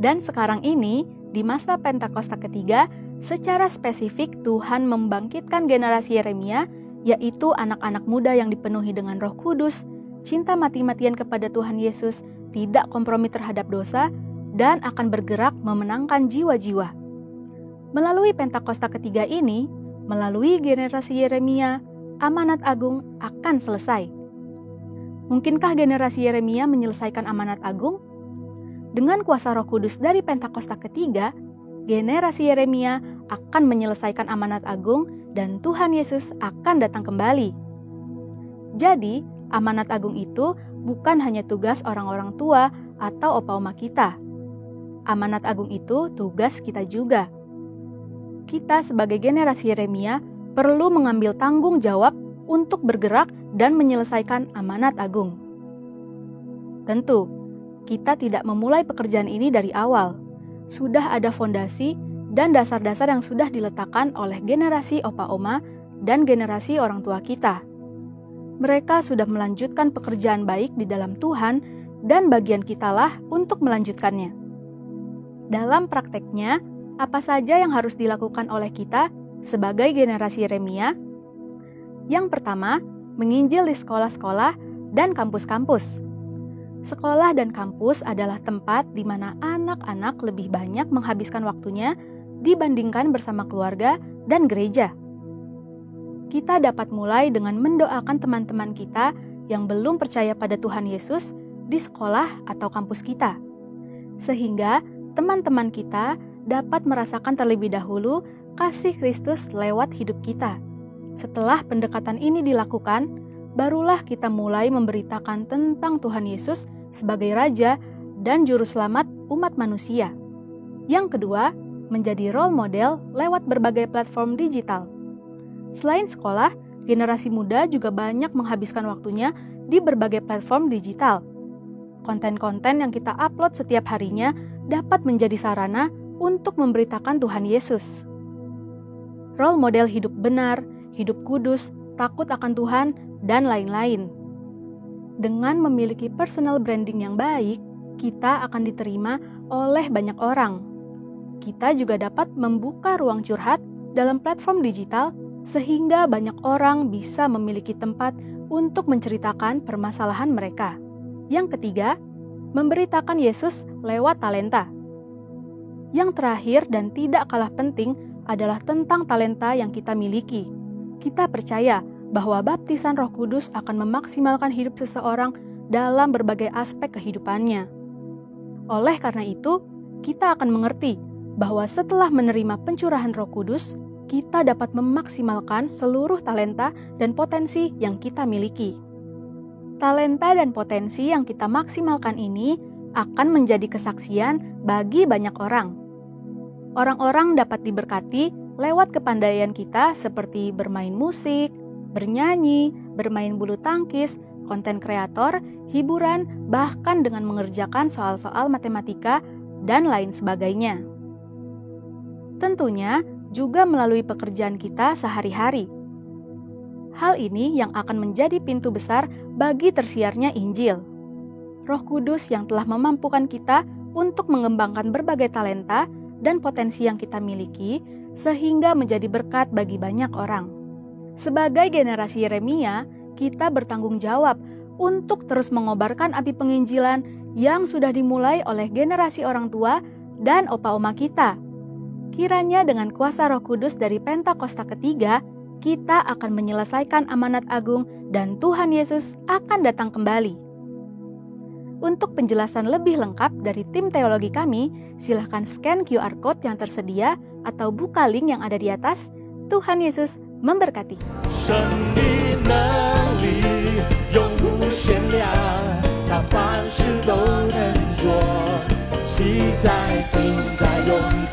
Dan sekarang ini, di masa Pentakosta ketiga, secara spesifik Tuhan membangkitkan generasi Yeremia, yaitu anak-anak muda yang dipenuhi dengan Roh Kudus, cinta mati-matian kepada Tuhan Yesus, tidak kompromi terhadap dosa, dan akan bergerak memenangkan jiwa-jiwa. Melalui Pentakosta ketiga ini, melalui generasi Yeremia, amanat agung akan selesai. Mungkinkah generasi Yeremia menyelesaikan amanat agung? Dengan kuasa Roh Kudus dari Pentakosta ketiga, generasi Yeremia akan menyelesaikan amanat agung dan Tuhan Yesus akan datang kembali. Jadi, amanat agung itu bukan hanya tugas orang-orang tua atau opa oma kita. Amanat agung itu tugas kita juga. Kita sebagai generasi Yeremia perlu mengambil tanggung jawab untuk bergerak dan menyelesaikan amanat agung. Tentu, kita tidak memulai pekerjaan ini dari awal. Sudah ada fondasi dan dasar-dasar yang sudah diletakkan oleh generasi opa oma dan generasi orang tua kita. Mereka sudah melanjutkan pekerjaan baik di dalam Tuhan dan bagian kitalah untuk melanjutkannya. Dalam prakteknya, apa saja yang harus dilakukan oleh kita sebagai generasi Yeremia? Yang pertama, menginjil di sekolah-sekolah dan kampus-kampus. Sekolah dan kampus adalah tempat di mana anak-anak lebih banyak menghabiskan waktunya dibandingkan bersama keluarga dan gereja. Kita dapat mulai dengan mendoakan teman-teman kita yang belum percaya pada Tuhan Yesus di sekolah atau kampus kita, sehingga teman-teman kita dapat merasakan terlebih dahulu kasih Kristus lewat hidup kita. Setelah pendekatan ini dilakukan, barulah kita mulai memberitakan tentang Tuhan Yesus sebagai Raja dan Juru Selamat umat manusia. Yang kedua, menjadi role model lewat berbagai platform digital. Selain sekolah, generasi muda juga banyak menghabiskan waktunya di berbagai platform digital. Konten-konten yang kita upload setiap harinya dapat menjadi sarana untuk memberitakan Tuhan Yesus. Role model hidup benar, hidup kudus, takut akan Tuhan, dan lain-lain. Dengan memiliki personal branding yang baik, kita akan diterima oleh banyak orang. Kita juga dapat membuka ruang curhat dalam platform digital sehingga banyak orang bisa memiliki tempat untuk menceritakan permasalahan mereka. Yang ketiga, memberitakan Yesus lewat talenta. Yang terakhir dan tidak kalah penting adalah tentang talenta yang kita miliki. Kita percaya bahwa baptisan Roh Kudus akan memaksimalkan hidup seseorang dalam berbagai aspek kehidupannya. Oleh karena itu, kita akan mengerti bahwa setelah menerima pencurahan Roh Kudus, kita dapat memaksimalkan seluruh talenta dan potensi yang kita miliki. Talenta dan potensi yang kita maksimalkan ini akan menjadi kesaksian bagi banyak orang. Orang-orang dapat diberkati lewat kepandaian kita seperti bermain musik, bernyanyi, bermain bulu tangkis, konten kreator, hiburan, bahkan dengan mengerjakan soal-soal matematika, dan lain sebagainya. Tentunya juga melalui pekerjaan kita sehari-hari. Hal ini yang akan menjadi pintu besar bagi tersiarnya Injil. Roh Kudus yang telah memampukan kita untuk mengembangkan berbagai talenta dan potensi yang kita miliki, sehingga menjadi berkat bagi banyak orang. Sebagai generasi Yeremia, kita bertanggung jawab untuk terus mengobarkan api penginjilan yang sudah dimulai oleh generasi orang tua dan opa-oma kita. Kiranya dengan kuasa Roh Kudus dari Pentakosta ketiga, kita akan menyelesaikan amanat agung dan Tuhan Yesus akan datang kembali. Untuk penjelasan lebih lengkap dari tim teologi kami, silakan scan QR Code yang tersedia atau buka link yang ada di atas. Tuhan Yesus memberkati. 生命能力永无限量，他凡事都能做，昔在今在永